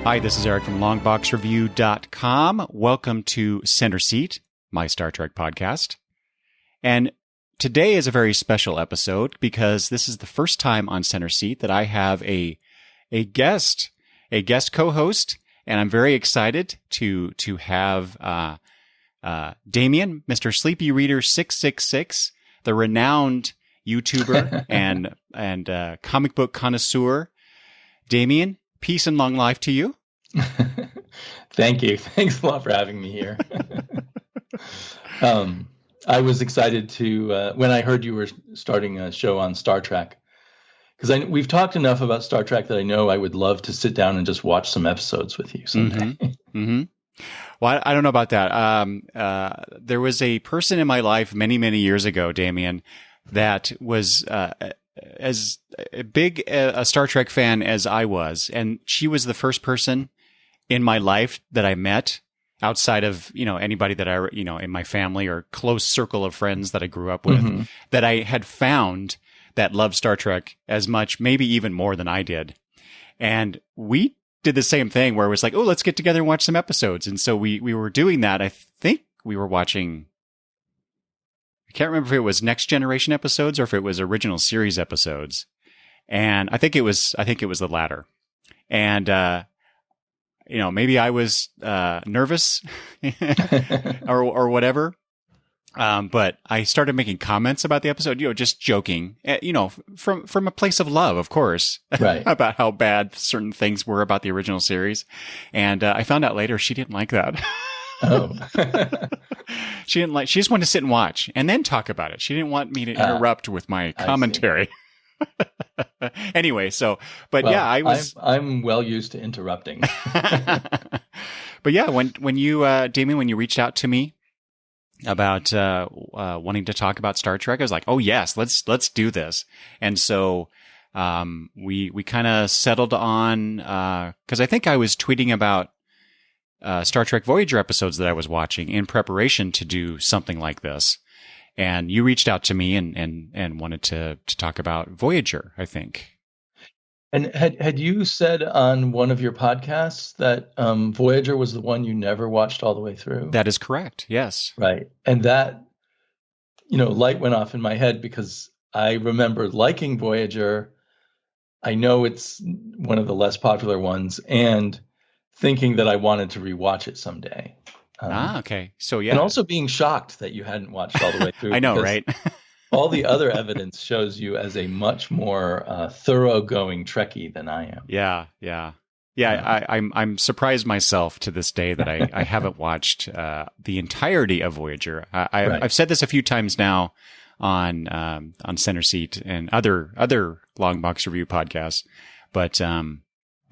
Hi, this is Eric from longboxreview.com. Welcome to Center Seat, my Star Trek podcast. And today is a very special episode because this is the first time on Center Seat that I have a guest co-host, and I'm very excited to have Damien, Mr. Sleepy Reader 666, the renowned YouTuber and comic book connoisseur. Damien, peace and long life to you. Thank you. Thanks a lot for having me here. I was excited to when I heard you were starting a show on Star Trek, because we've talked enough about Star Trek that I know I would love to sit down and just watch some episodes with you someday. Mm-hmm. Well, I don't know about that. There was a person in my life many, many years ago, Damien, that was as big a Star Trek fan as I was. And she was the first person in my life that I met outside of, anybody that I, in my family or close circle of friends that I grew up with, that I had found that loved Star Trek as much, maybe even more than I did. And we did the same thing where it was like, oh, let's get together and watch some episodes. And so we were doing that. I think we were watching, I can't remember if it was Next Generation episodes or if it was original series episodes. And I think it was the latter. And, maybe I was nervous or whatever. But I started making comments about the episode, just joking, from a place of love, of course, right. about how bad certain things were about the original series. And I found out later she didn't like that. Oh. She just wanted to sit and watch and then talk about it. She didn't want me to interrupt with my commentary. Anyway, I'm well used to interrupting. But yeah, when you, Damien, when you reached out to me about wanting to talk about Star Trek, I was like, oh yes, let's do this. And so we kind of settled on, because I think I was tweeting about Star Trek Voyager episodes that I was watching in preparation to do something like this. And you reached out to me and wanted to talk about Voyager, I think. And had you said on one of your podcasts that Voyager was the one you never watched all the way through? That is correct. Yes. Right. And that, light went off in my head because I remember liking Voyager. I know it's one of the less popular ones, and thinking that I wanted to rewatch it someday. Okay. So yeah. And also being shocked that you hadn't watched all the way through. I know, right? All the other evidence shows you as a much more thoroughgoing Trekkie than I am. Yeah. I'm surprised myself to this day that I haven't watched the entirety of Voyager. I've said this a few times now on Center Seat and other Long Box Review podcasts, but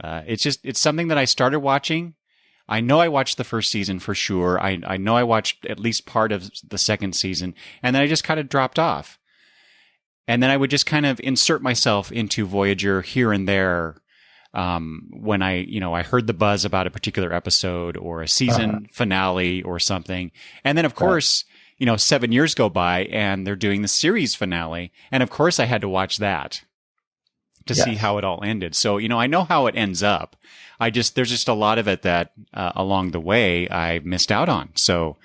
it's something that I started watching. I know I watched the first season for sure. I know I watched at least part of the second season, and then I just kind of dropped off. And then I would just kind of insert myself into Voyager here and there when I heard the buzz about a particular episode or a season finale or something. And then, of course, 7 years go by and they're doing the series finale. And of course, I had to watch that to see how it all ended. So, I know how it ends up. There's just a lot of it that along the way I missed out on. So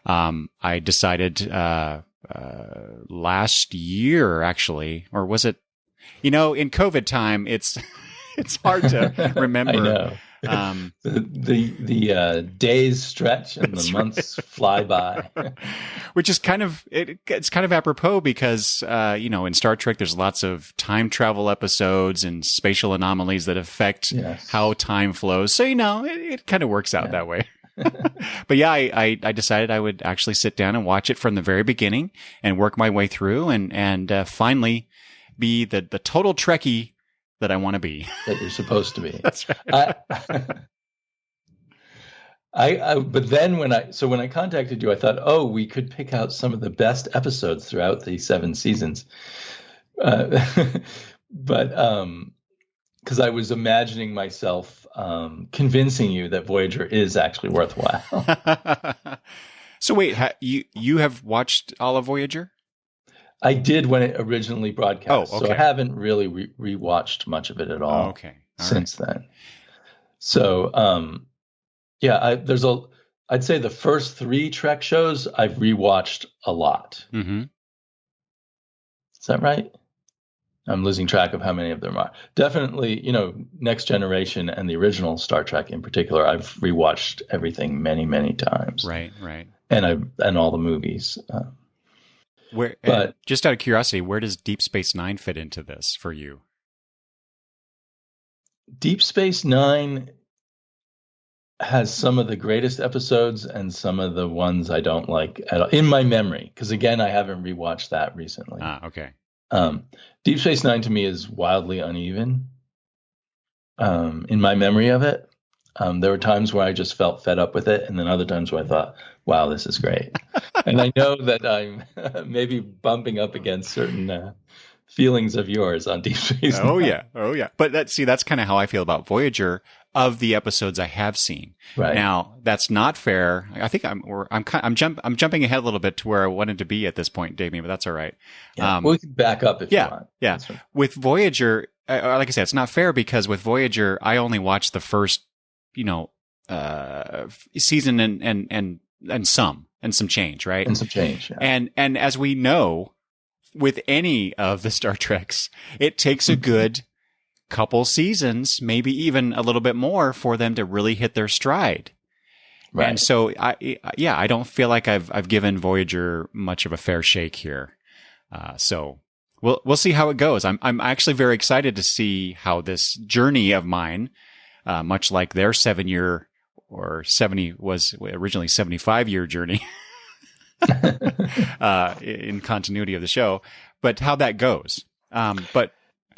I decided last year, actually, or was it, in COVID time, it's hard to remember. I know. The days stretch and the months fly by. Which is it's kind of apropos because, in Star Trek, there's lots of time travel episodes and spatial anomalies that affect how time flows. So, it kind of works out that way. But yeah, I decided I would actually sit down and watch it from the very beginning and work my way through and finally be the total Trekkie that I want to be. That you're supposed to be. That's right. But then when I contacted you, I thought, we could pick out some of the best episodes throughout the 7 seasons. But because I was imagining myself convincing you that Voyager is actually worthwhile. So wait, you have watched all of Voyager? I did when it originally broadcast. Oh, okay. So I haven't really rewatched much of it at all. Okay. Since then. So, I'd say the first 3 Trek shows I've rewatched a lot. Mm-hmm. Is that right? I'm losing track of how many of them are. Definitely, Next Generation and the original Star Trek in particular, I've rewatched everything many, many times. Right. And all the movies. But just out of curiosity, where does Deep Space Nine fit into this for you? Deep Space Nine has some of the greatest episodes and some of the ones I don't like at all, in my memory. Because again, I haven't rewatched that recently. Okay. Deep Space Nine to me is wildly uneven. In my memory of it, there were times where I just felt fed up with it, and then other times where I thought, "Wow, this is great." And I know that I'm maybe bumping up against certain feelings of yours on Deep Space Nine. Oh yeah. But that's kind of how I feel about Voyager of the episodes I have seen. Right. Now, that's not fair. I think I'm jumping ahead a little bit to where I wanted to be at this point, Damien, but that's all right. Yeah. We can back up if you want. Yeah. Right. With Voyager, like I said, it's not fair because with Voyager, I only watched the first, season and some change, right? And some change. Yeah. And as we know, with any of the Star Treks, it takes a good couple seasons, maybe even a little bit more, for them to really hit their stride. Right. And so, I don't feel like I've given Voyager much of a fair shake here. So we'll see how it goes. I'm actually very excited to see how this journey of mine, much like their 7-year or 70 was originally 75-year journey in continuity of the show, but how that goes.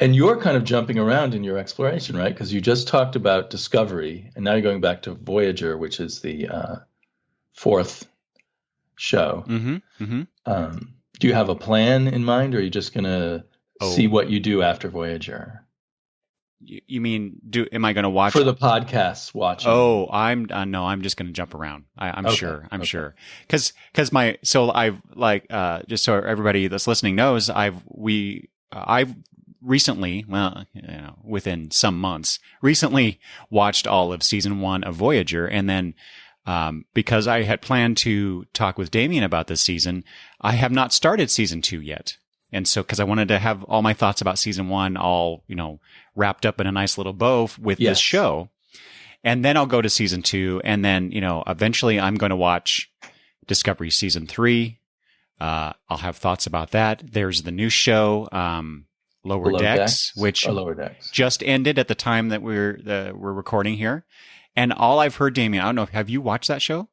And you're kind of jumping around in your exploration, right? Because you just talked about Discovery, and now you're going back to Voyager, which is the 4th show. Mm-hmm. Mm-hmm. Do you have a plan in mind, or are you just going to see what you do after Voyager? You mean, am I going to watch for the podcasts watching? Oh, no, I'm just going to jump around. I'm sure. Cause I've just so everybody that's listening knows, I've recently, within some months, recently watched all of season 1 of Voyager. And then, because I had planned to talk with Damien about this season, I have not started season 2 yet. And so, because I wanted to have all my thoughts about season 1 all, wrapped up in a nice little bow with this show. And then I'll go to season 2. And then, eventually I'm going to watch Discovery season 3. I'll have thoughts about that. There's the new show, Lower Decks, which just ended at the time that we're recording here. And all I've heard, Damien, I don't know, have you watched that show?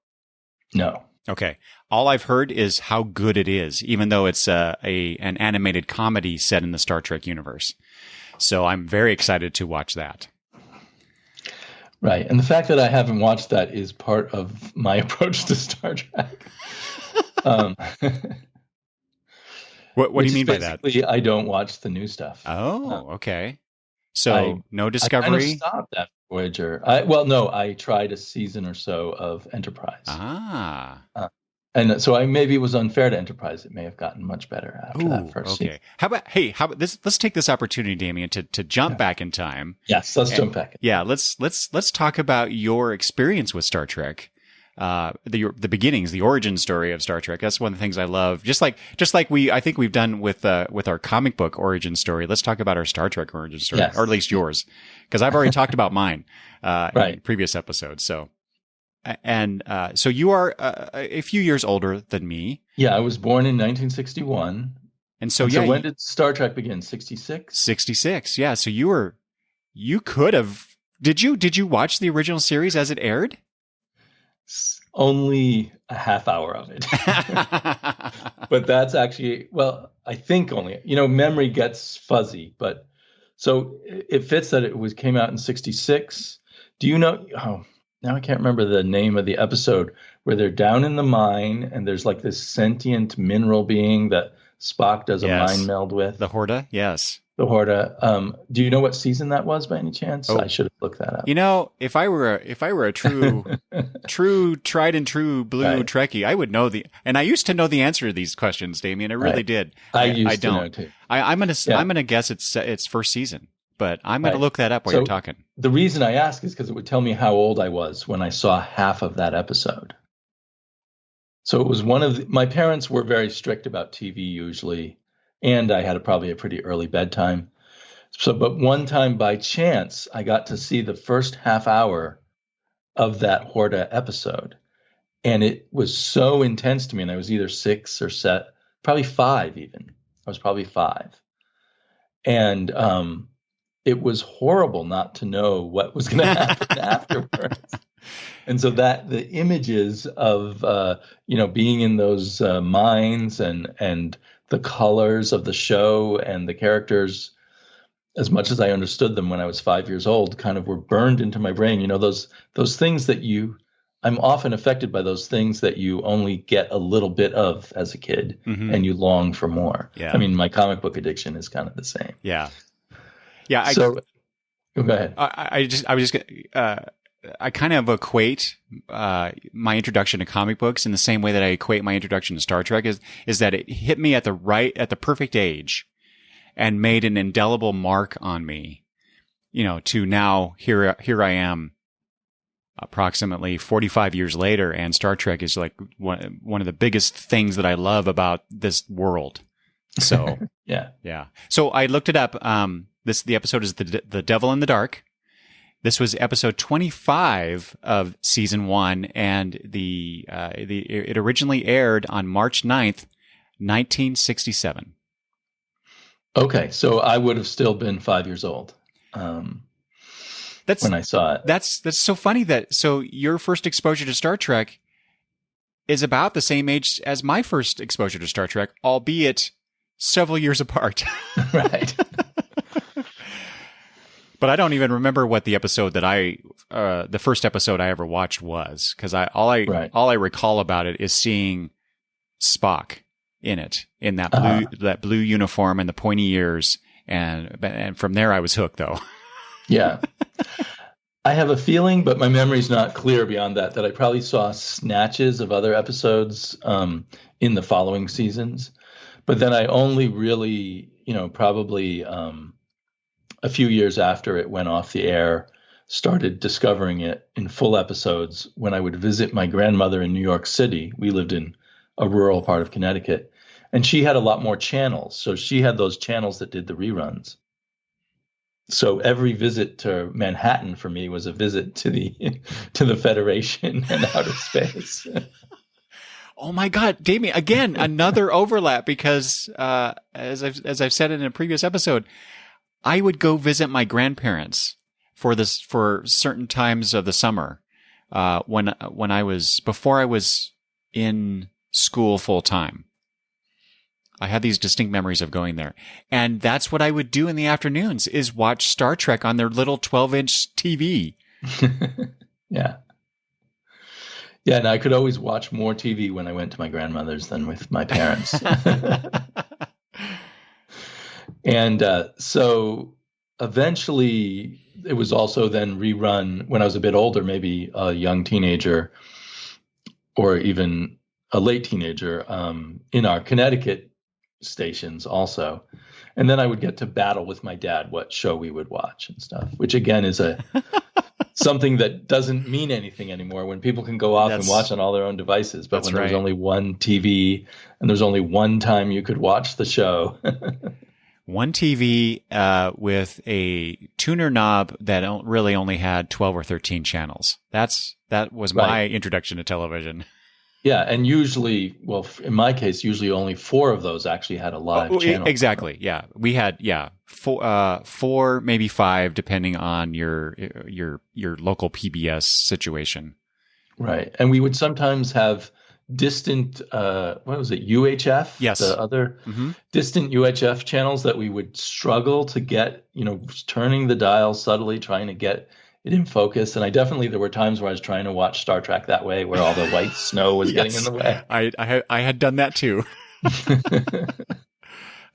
No. Okay. All I've heard is how good it is, even though it's an animated comedy set in the Star Trek universe. So I'm very excited to watch that. Right. And the fact that I haven't watched that is part of my approach to Star Trek. What do you mean by that? I don't watch the new stuff. Oh, okay. So no Discovery? I kind of stopped at Voyager. I tried a season or so of Enterprise. And so maybe it was unfair to Enterprise. It may have gotten much better after that first season. How about this? Let's take this opportunity, Damien, to jump back in time. Yes, let's jump back. Yeah, let's talk about your experience with Star Trek. The beginnings, the origin story of Star Trek. That's one of the things I love. Just like I think we've done with our comic book origin story. Let's talk about our Star Trek origin story, or at least yours, because I've already talked about mine in previous episodes. So, so you are a few years older than me. Yeah, I was born in 1961. So when did Star Trek begin? 66? 66. Yeah. So you could have. Did you watch the original series as it aired? Only a half hour of it. But that's actually, I think only, memory gets fuzzy, but so it fits that it came out in 66. Do you know, now I can't remember the name of the episode where they're down in the mine and there's like this sentient mineral being that Spock does a mind meld with. The Horta. Yes. The Horta. Do you know what season that was by any chance? I should have looked that up. If I were a true tried and true blue Trekkie, I would know and I used to know the answer to these questions, Damien. I really did. I don't. To know too. I'm gonna guess it's first season. but I'm going to Right. look that up while So you're talking. the reason I ask is because it would tell me how old I was when I saw half of that episode. So it was my parents were very strict about TV usually, and I had probably a pretty early bedtime. So, but one time by chance, I got to see the first half hour of that Horta episode. And it was so intense to me. And I was either 6 or probably 5 even. I was probably 5. And it was horrible not to know what was going to happen afterwards. And so the images of, being in those mines and the colors of the show and the characters, as much as I understood them when I was 5 years old, kind of were burned into my brain. Those things that I'm often affected by those things that you only get a little bit of as a kid, and you long for more. Yeah. I mean, my comic book addiction is kind of the same. Yeah. Yeah. So go ahead. I kind of equate my introduction to comic books in the same way that I equate my introduction to Star Trek is that it hit me at the perfect age and made an indelible mark on me, to now here I am approximately 45 years later, and Star Trek is like one of the biggest things that I love about this world. So yeah. So I looked it up. The episode is the Devil in the Dark. This was episode 25 of season 1, and it originally aired on March 9th, 1967. Okay, so I would have still been 5 years old when I saw it. That's so funny so your first exposure to Star Trek is about the same age as my first exposure to Star Trek, albeit several years apart. Right. But I don't even remember what the episode the first episode I ever watched was, because all I recall about it is seeing Spock in it, in that blue uniform and the pointy ears, and from there I was hooked, though. Yeah. I have a feeling, but my memory's not clear beyond that I probably saw snatches of other episodes in the following seasons. But then I only really, probably a few years after it went off the air, started discovering it in full episodes when I would visit my grandmother in New York City. We lived in a rural part of Connecticut, and she had a lot more channels. So she had those channels that did the reruns. So every visit to Manhattan for me was a visit to the Federation and outer space. Oh my God, Damien! Again, another overlap, because as I've said in a previous episode, I would go visit my grandparents for certain times of the summer before I was in school full time. I had these distinct memories of going there, and that's what I would do in the afternoons, is watch Star Trek on their little 12-inch TV. Yeah. Yeah, and I could always watch more TV when I went to my grandmother's than with my parents. And so eventually it was also then rerun when I was a bit older, maybe a young teenager or even a late teenager, in our Connecticut stations also. And then I would get to battle with my dad what show we would watch and stuff, which again is something that doesn't mean anything anymore when people can go off and watch on all their own devices. But when there's only one TV and there's only one time you could watch the show. One TV with a tuner knob that really only had 12 or 13 channels. That was my introduction to television. Yeah, and usually, well, in my case, usually only 4 of those actually had a live channel. Exactly, yeah. We had, four, maybe 5, depending on your local PBS situation. Right, and we would sometimes have distant, what was it, UHF? Yes. The other distant UHF channels that we would struggle to get, turning the dial subtly, trying to get it in focus. And there were times where I was trying to watch Star Trek that way, where all the white snow was getting in the way. I had done that too.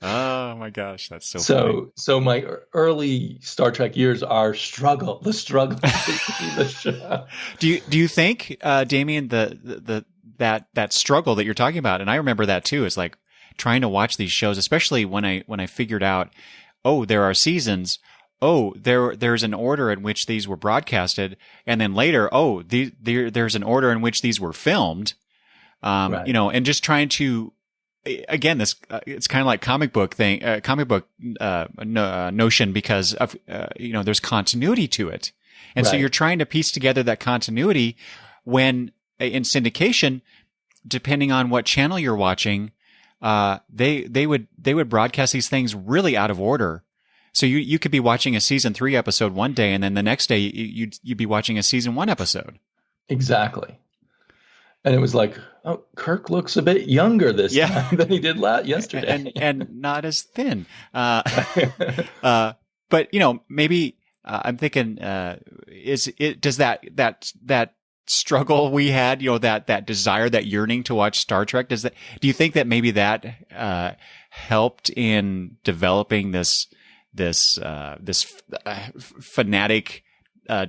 Oh my gosh, that's so funny. So my early Star Trek years are the struggle to see the show. Do you think, Damien, that struggle that you're talking about, and I remember that too, is like trying to watch these shows, especially when I figured out, there are seasons. there's an order in which these were broadcasted, and then later, there's an order in which these were filmed. Right. And just trying to, again, this it's kind of like comic book notion because of there's continuity to it, and so Right. you're trying to piece together that continuity when in syndication, depending on what channel you're watching, they would broadcast these things really out of order. So you could be watching a season 3 episode one day, and then the next day you'd be watching a season 1 episode. Exactly. And it was like, oh, Kirk looks a bit younger this time than he did yesterday, and not as thin. But maybe I'm thinking, does that struggle we had, that desire, that yearning to watch Star Trek, do you think that maybe that helped in developing this fanatic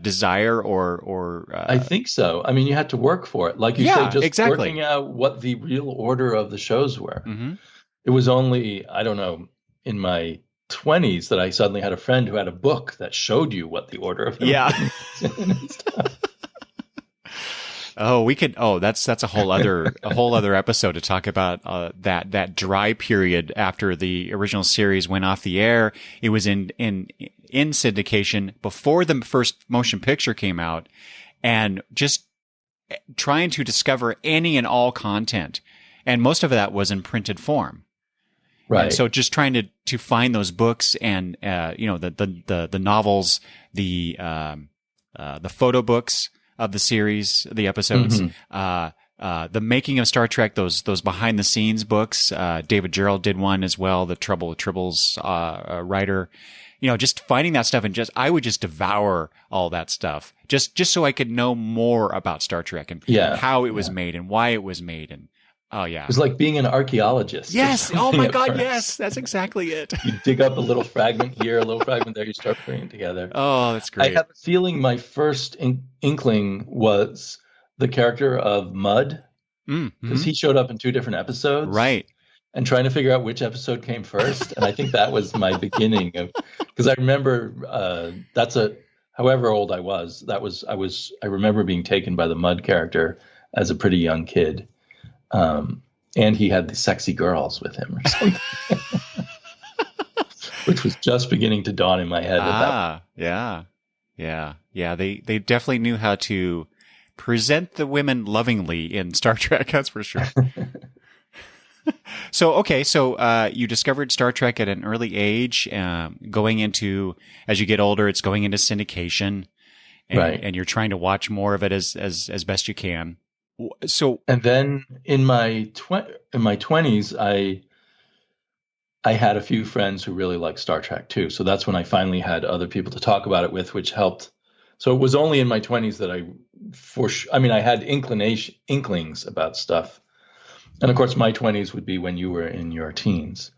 desire or I think so. I mean, you had to work for it. Like you said, just exactly. working out what the real order of the shows were. Mm-hmm. It was only, I don't know, in my 20s that I suddenly had a friend who had a book that showed you what the order of everything was and stuff. That's a whole other episode to talk about that dry period after the original series went off the air. It was in syndication before the first motion picture came out, and just trying to discover any and all content, and most of that was in printed form. Right. And so just trying to find those books and the novels, the photo books of the series, the episodes, the making of Star Trek, those behind the scenes books. David Gerald did one as well, the Trouble with Tribbles writer. Just finding that stuff, and I would just devour all that stuff just so I could know more about Star Trek and how it was made and why it was made. And it was like being an archaeologist. Yes. Oh my God. First. Yes, that's exactly it. You dig up a little fragment here, a little fragment there. You start putting it together. Oh, that's great. I have a feeling my first inkling was the character of Mudd, because he showed up in 2 different episodes. Right. And trying to figure out which episode came first. And I think that was my beginning of, because I remember however old I was, I remember being taken by the Mudd character as a pretty young kid. And he had the sexy girls with him or something, which was just beginning to dawn in my head. Yeah. They definitely knew how to present the women lovingly in Star Trek. That's for sure. So you discovered Star Trek at an early age, going into, as you get older, it's going into syndication, and you're trying to watch more of it as best you can. So, and then in my 20s, I had a few friends who really liked Star Trek too. So that's when I finally had other people to talk about it with, which helped. So it was only in my 20s that I had inklings about stuff. And of course, my 20s would be when you were in your teens.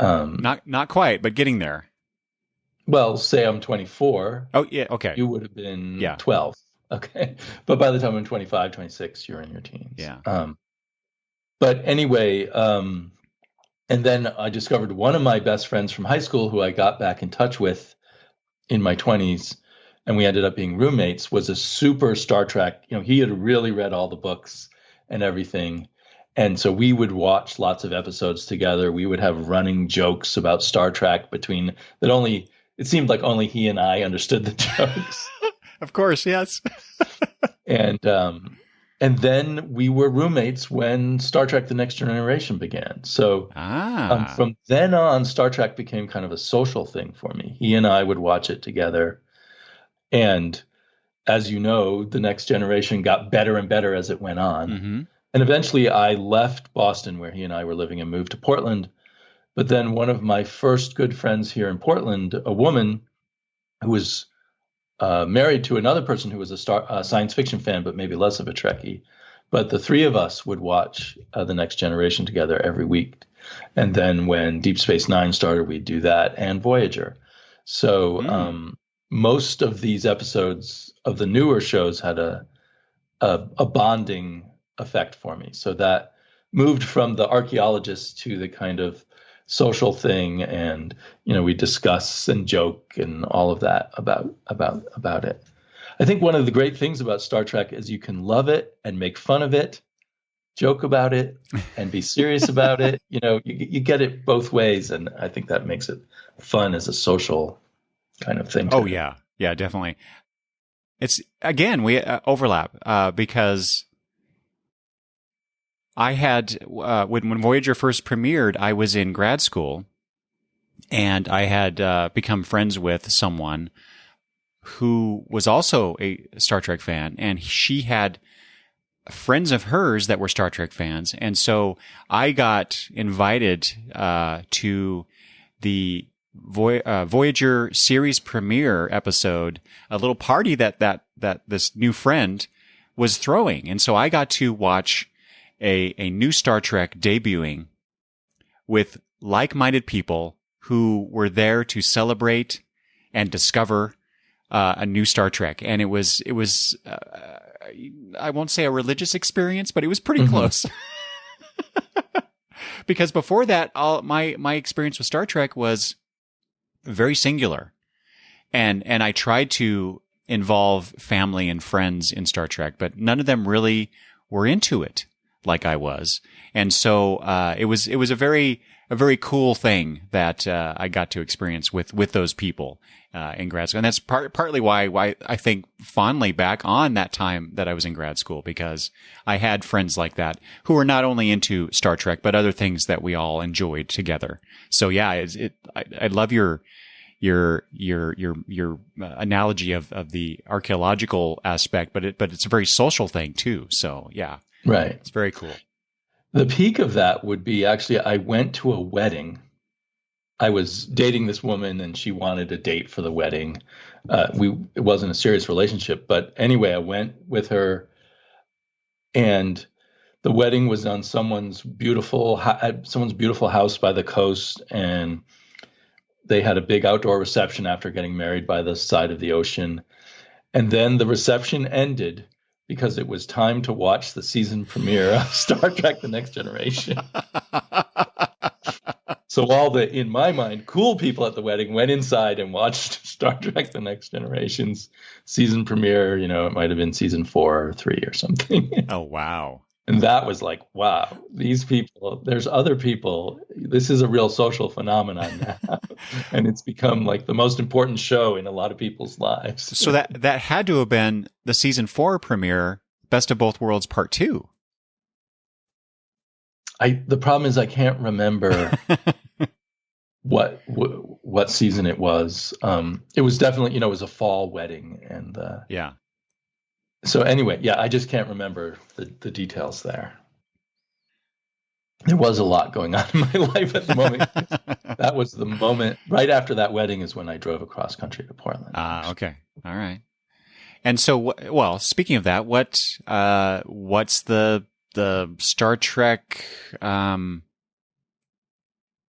Not quite, but getting there. Well, say I'm 24. Oh, yeah. Okay. You would have been 12. Okay. But by the time I'm 25, 26, you're in your teens. Yeah. But anyway, and then I discovered one of my best friends from high school who I got back in touch with in my 20s, and we ended up being roommates, was a super Star Trek. He had really read all the books and everything. And so we would watch lots of episodes together. We would have running jokes about Star Trek it seemed like only he and I understood the jokes. Of course, yes. And then we were roommates when Star Trek: The Next Generation began. So from then on, Star Trek became kind of a social thing for me. He and I would watch it together. And as you know, The Next Generation got better and better as it went on. Mm-hmm. And eventually I left Boston, where he and I were living, and moved to Portland. But then one of my first good friends here in Portland, a woman who was married to another person who was a science fiction fan, but maybe less of a Trekkie. But the three of us would watch The Next Generation together every week. And then when Deep Space Nine started, we'd do that, and Voyager. So most of these episodes of the newer shows had a bonding effect for me. So that moved from the archaeologist to the kind of social thing, and we discuss and joke and all of that about it. I think one of the great things about Star Trek is you can love it and make fun of it, joke about it, and be serious about it. You get it both ways, and I think that makes it fun as a social kind of thing. Oh yeah, definitely. It's again we overlap because I had when Voyager first premiered, I was in grad school, and I had become friends with someone who was also a Star Trek fan, and she had friends of hers that were Star Trek fans, and so I got invited to the Voyager series premiere episode, a little party that this new friend was throwing, and so I got to watch a new Star Trek debuting with like-minded people who were there to celebrate and discover a new Star Trek, and it was I won't say a religious experience, but it was pretty close. Because before that, all my experience with Star Trek was very singular, and I tried to involve family and friends in Star Trek, but none of them really were into it like I was, and so it was a very cool thing that I got to experience with those people in grad school, and that's partly why I think fondly back on that time that I was in grad school, because I had friends like that who were not only into Star Trek but other things that we all enjoyed together. So yeah, I love your analogy of the archaeological aspect, but it's a very social thing too. So yeah, right, it's very cool. The peak of that would be actually I went to a wedding. I was dating this woman, and she wanted a date for the wedding. It wasn't a serious relationship, but anyway, I went with her, and the wedding was on someone's beautiful house by the coast, and they had a big outdoor reception after getting married by the side of the ocean. And then the reception ended because it was time to watch the season premiere of Star Trek: The Next Generation. So all the, in my mind, cool people at the wedding went inside and watched Star Trek: The Next Generation's season premiere. It might have been season 4 or 3 or something. Oh, wow. And that was like, wow, these people, there's other people. This is a real social phenomenon now. And it's become like the most important show in a lot of people's lives. So that had to have been the season 4 premiere, Best of Both Worlds Part 2. The problem is I can't remember what season it was. It was definitely, it was a fall wedding, and yeah. So anyway, yeah, I just can't remember the details there. There was a lot going on in my life at the moment. That was the moment right after that wedding is when I drove across country to Portland. Okay, all right. And so, well, speaking of that, what's the Star Trek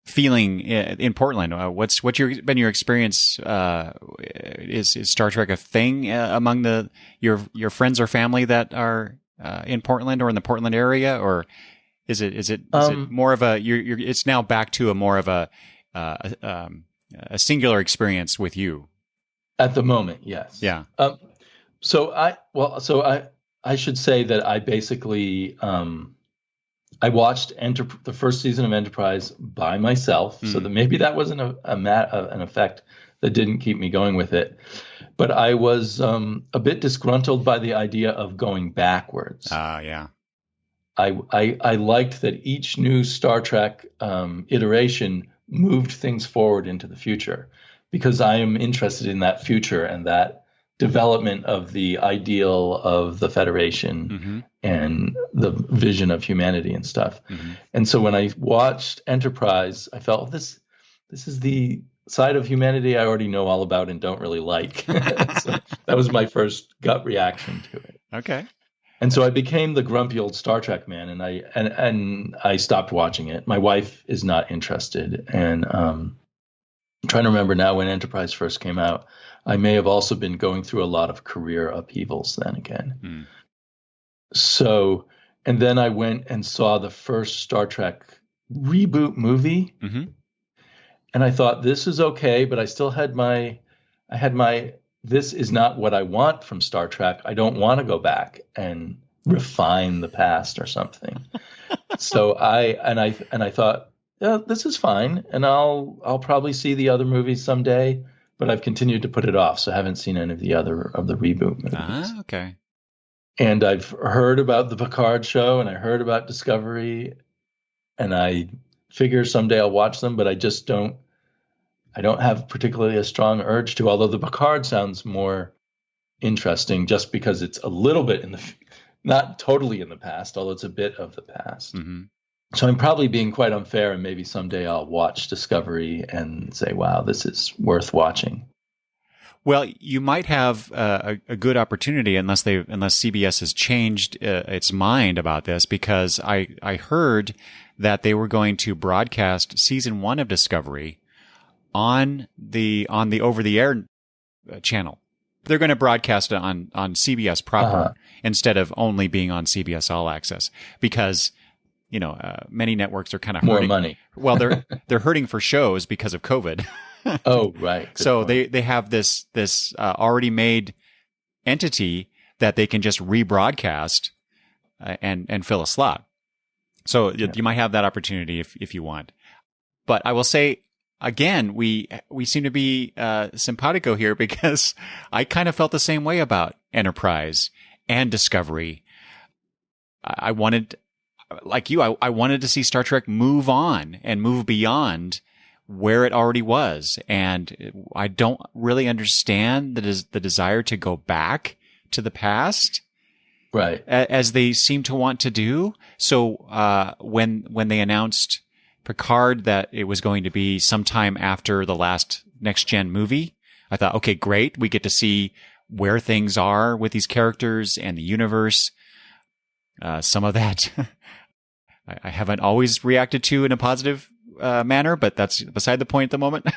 feeling in Portland? What's been your experience? Is Star Trek a thing among your friends or family that are in Portland or in the Portland area, or is it more of a it's now back to a more of a singular experience with you at the moment? Yes. Yeah. So I should say that I basically I watched the first season of Enterprise by myself, so that maybe that wasn't an effect that didn't keep me going with it. But I was a bit disgruntled by the idea of going backwards. Yeah. I liked that each new Star Trek iteration moved things forward into the future, because I am interested in that future and that development of the ideal of the Federation and the vision of humanity and stuff. And so when I watched Enterprise, I felt this is the side of humanity I already know all about and don't really like. So that was my first gut reaction to it. Okay. And so I became the grumpy old Star Trek man, and I stopped watching it. My wife is not interested, and I'm trying to remember now when Enterprise first came out. I may have also been going through a lot of career upheavals then again. So, and then I went and saw the first Star Trek reboot movie and I thought this is okay, but I still had my this is not what I want from Star Trek. I don't want to go back and refine the past or something. So I thought, yeah, this is fine, and I'll probably see the other movies someday, but I've continued to put it off, so I haven't seen any of the other of the reboot movies. Ah, okay. And I've heard about the Picard show, and I heard about Discovery, and I figure someday I'll watch them, but I don't have particularly a strong urge to, although the Picard sounds more interesting just because it's a little bit not totally in the past, although it's a bit of the past. Mm-hmm. So I'm probably being quite unfair, and maybe someday I'll watch Discovery and say, wow, this is worth watching. Well, you might have a good opportunity unless CBS has changed its mind about this, because I heard that they were going to broadcast season 1 of Discovery on the over the air channel. They're going to broadcast it on CBS proper instead of only being on CBS All Access, because many networks are kind of hurting. More money. Well, they're hurting for shows because of COVID. Oh, right. Good so point. they have this already made entity that they can just rebroadcast and fill a slot. So you might have that opportunity if you want. But I will say again, we seem to be simpatico here, because I kind of felt the same way about Enterprise and Discovery. I wanted, like you, I wanted to see Star Trek move on and move beyond where it already was. And I don't really understand the desire to go back to the past. Right. As they seem to want to do. So, when they announced Picard that it was going to be sometime after the last Next Gen movie, I thought, okay, great. We get to see where things are with these characters and the universe. Some of that I haven't always reacted to in a positive manner, but that's beside the point at the moment.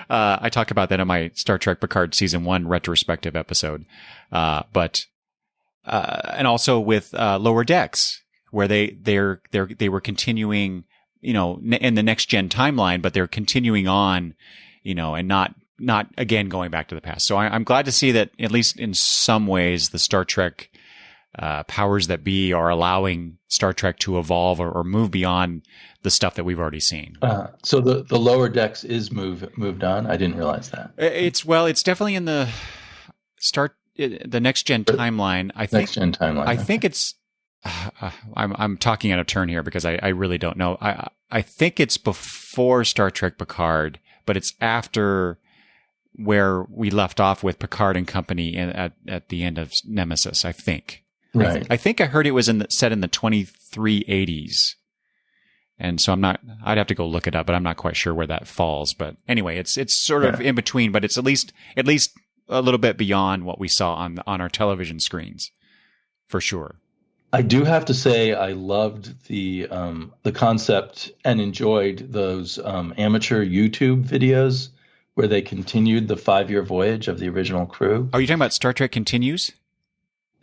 I talk about that in my Star Trek Picard season 1 retrospective episode. And also with Lower Decks, where they were continuing, in the Next Gen timeline, but they're continuing on, and not again going back to the past. So I'm glad to see that, at least in some ways, the Star Trek powers that be are allowing Star Trek to evolve or move beyond the stuff that we've already seen. So the Lower Decks is moved on. I didn't realize that. It's definitely in the Next Gen timeline. I think Next Gen timeline. I think it's. I'm talking out of turn here because I really don't know. I think it's before Star Trek Picard, but it's after where we left off with Picard and company at the end of Nemesis, I think. Right. I think I heard it was set in the 2380s. And so I'd have to go look it up, but I'm not quite sure where that falls. But anyway, it's sort of in between, but it's at least a little bit beyond what we saw on our television screens, for sure. I do have to say I loved the concept and enjoyed those amateur YouTube videos where they continued the 5-year voyage of the original crew. Are you talking about Star Trek Continues?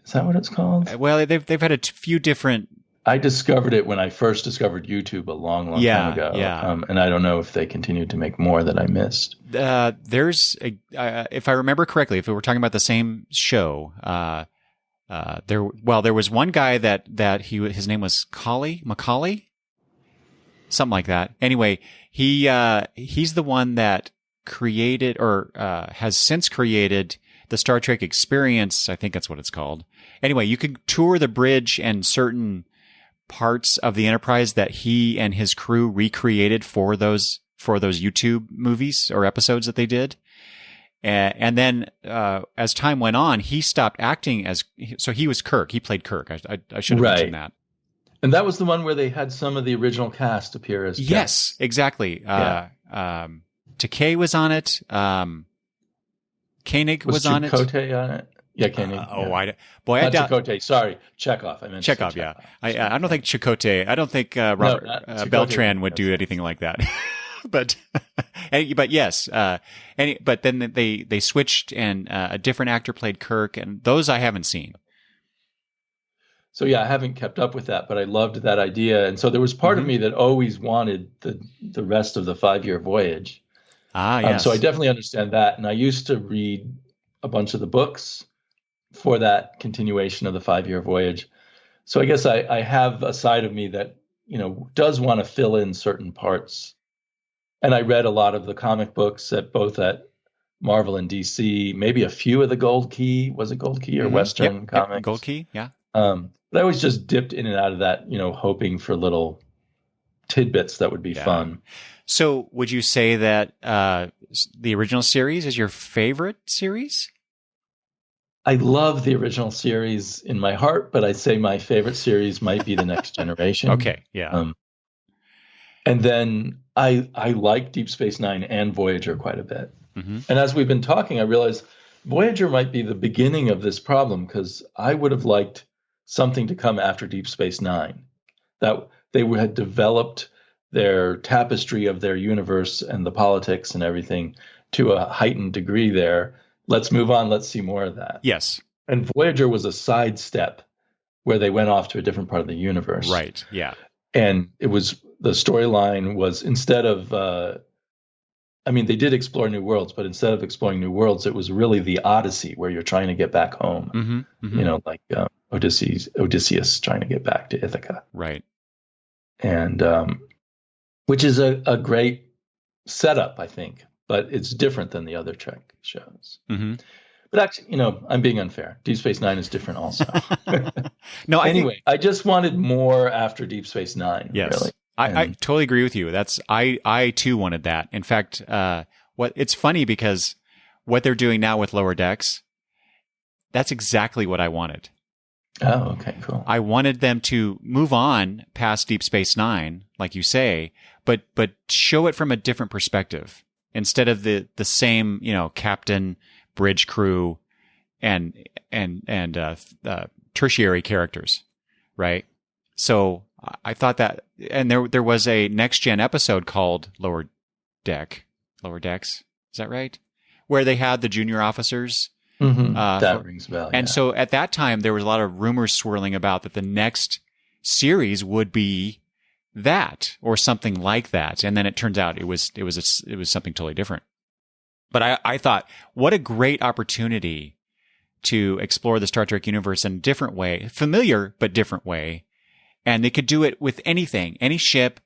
Is that what it's called? Well, they've had a few different. I discovered it when I first discovered YouTube a long time ago. Yeah. And I don't know if they continued to make more that I missed. There's if I remember correctly, if we were talking about the same show, there was one guy that his name was Macaulay, something like that. Anyway, he's the one that created or has since created the Star Trek Experience. I think that's what it's called. Anyway, you can tour the bridge and certain parts of the Enterprise that he and his crew recreated for those YouTube movies or episodes that they did. And then, as time went on, he stopped acting so he was Kirk. He played Kirk. I should have mentioned that. And that was the one where they had some of the original cast appear as guests. Yes, exactly. Yeah. Takei was on it. Koenig was on it. Chakotay on it? Yeah, Koenig. Not Chakotay. Sorry, Chekhov. I meant Chekhov. Yeah, I don't think Chakotay. I don't think Robert Beltran would do anything like that. But yes, but then they switched and a different actor played Kirk, and those I haven't seen. So yeah, I haven't kept up with that, but I loved that idea. And so there was part of me that always wanted the rest of the 5-year voyage. Yes. So I definitely understand that. And I used to read a bunch of the books for that continuation of the 5-year voyage. So I guess I have a side of me that, does want to fill in certain parts. And I read a lot of the comic books at Marvel and DC, maybe a few of the Gold Key. Was it Gold Key or Western comics? Yep, Gold Key, yeah. But I always just dipped in and out of that, hoping for little tidbits that would be fun. So would you say that the original series is your favorite series? I love the original series in my heart, but I'd say my favorite series might be The Next Generation. Okay, yeah. And then I like Deep Space Nine and Voyager quite a bit. Mm-hmm. And as we've been talking, I realized Voyager might be the beginning of this problem, because I would have liked something to come after Deep Space Nine, that they had developed their tapestry of their universe and the politics and everything to a heightened degree there. Let's move on. Let's see more of that. Yes. And Voyager was a sidestep where they went off to a different part of the universe. Right. Yeah. And the storyline was, instead of, they did explore new worlds, but instead of exploring new worlds, it was really the Odyssey, where you're trying to get back home. Mm-hmm, mm-hmm. Like Odysseus trying to get back to Ithaca. Right. And which is a great setup, I think, but it's different than the other Trek shows. Mm-hmm. But actually, I'm being unfair. Deep Space Nine is different also. No, I just wanted more after Deep Space Nine. Yes. Really. I totally agree with you. I too wanted that. In fact, it's funny because what they're doing now with Lower Decks, that's exactly what I wanted. Oh, okay, cool. I wanted them to move on past Deep Space Nine, like you say, but show it from a different perspective, instead of the same, captain, bridge crew, and tertiary characters, right? So I thought that, and there was a next gen episode called Lower Decks, is that right? Where they had the junior officers. Mm-hmm. That rings a bell. And so at that time, there was a lot of rumors swirling about that the next series would be that or something like that, and then it turns out it was something totally different. But I thought, what a great opportunity to explore the Star Trek universe in a different way, familiar but different way. And they could do it with anything, any ship,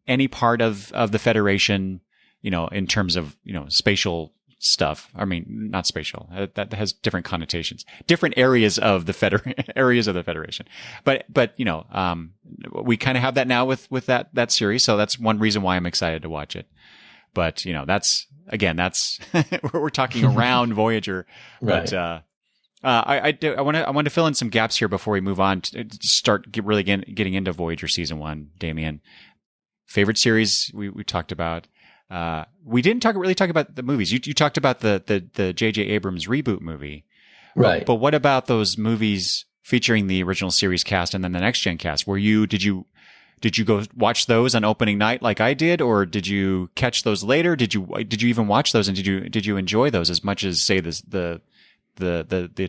any part of the Federation, in terms of, spatial stuff. I mean, not spatial. That has different connotations. Different areas of the Federation. But we kind of have that now with that series. So that's one reason why I'm excited to watch it. But, that's we're talking around Voyager. But, right. I want to fill in some gaps here before we move on to start really getting into Voyager season 1. Damien, favorite series we talked about. We didn't really talk about the movies. You talked about the J.J. Abrams reboot movie, right? But what about those movies featuring the original series cast and then the next gen cast? Did you go watch those on opening night like I did, or did you catch those later? Did you even watch those, and did you enjoy those as much as, say, the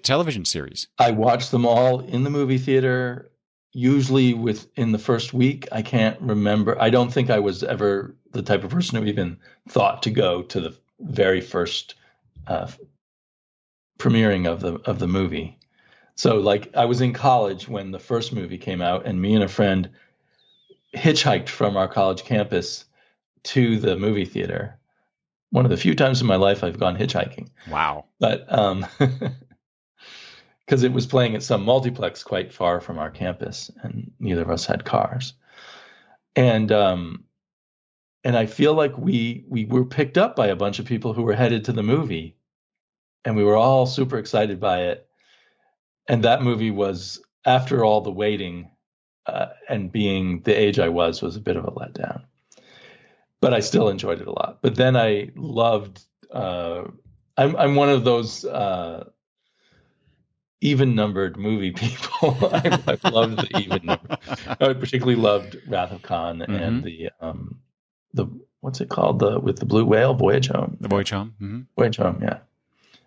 television series? I watched them all in the movie theater, usually within the first week. I can't remember. I don't think I was ever the type of person who even thought to go to the very first premiering of the movie. So, like, I was in college when the first movie came out, and me and a friend hitchhiked from our college campus to the movie theater. One of the few times in my life I've gone hitchhiking. Wow. But because it was playing at some multiplex quite far from our campus, and neither of us had cars. And I feel like we were picked up by a bunch of people who were headed to the movie, and we were all super excited by it. And that movie was, after all the waiting and being the age I was a bit of a letdown. But I still enjoyed it a lot. But then I loved. I'm one of those even-numbered movie people. I've loved the even number. I particularly loved Wrath of Khan and the what's it called, with the blue whale, Voyage Home. The Voyage Home. Mm-hmm. Voyage Home. Yeah,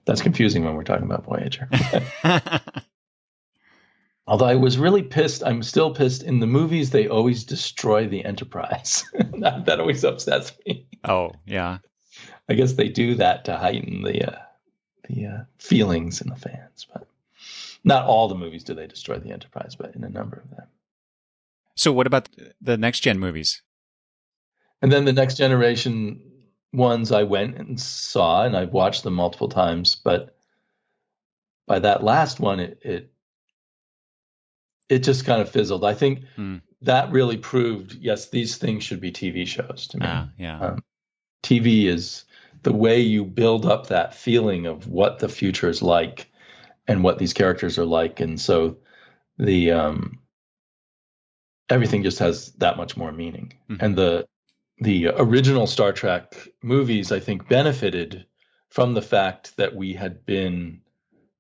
that's confusing when we're talking about Voyager. Although I was really pissed, I'm still pissed. In the movies, they always destroy the Enterprise. That always upsets me. Oh, yeah. I guess they do that to heighten the feelings in the fans. But not all the movies do they destroy the Enterprise, but in a number of them. So what about the next gen movies? And then the Next Generation ones I went and saw, and I've watched them multiple times. But by that last one, it just kind of fizzled. I think that really proved, yes, these things should be TV shows to me. Yeah. TV is the way you build up that feeling of what the future is like and what these characters are like. And so the everything just has that much more meaning. Mm-hmm. And the original Star Trek movies, I think, benefited from the fact that we had been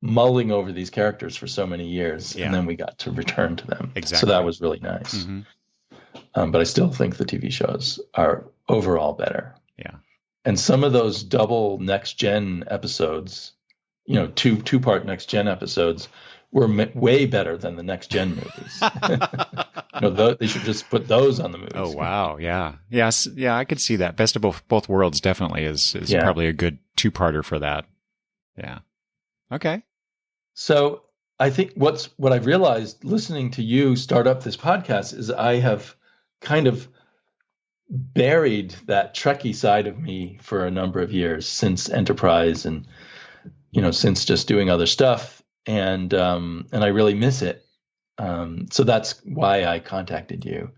mulling over these characters for so many years, and then we got to return to them. Exactly. So that was really nice. Mm-hmm. But I still think the TV shows are overall better. Yeah. And some of those double Next Gen episodes, two-part Next Gen episodes, were way better than the Next Gen movies. They should just put those on the movies. Oh, wow. Yeah. Yes. Yeah, I could see that. Best of both worlds definitely is probably a good two-parter for that. Yeah. Okay. So I think what I've realized listening to you start up this podcast is I have kind of buried that Trekkie side of me for a number of years since Enterprise and, since just doing other stuff. And I really miss it. So that's why I contacted you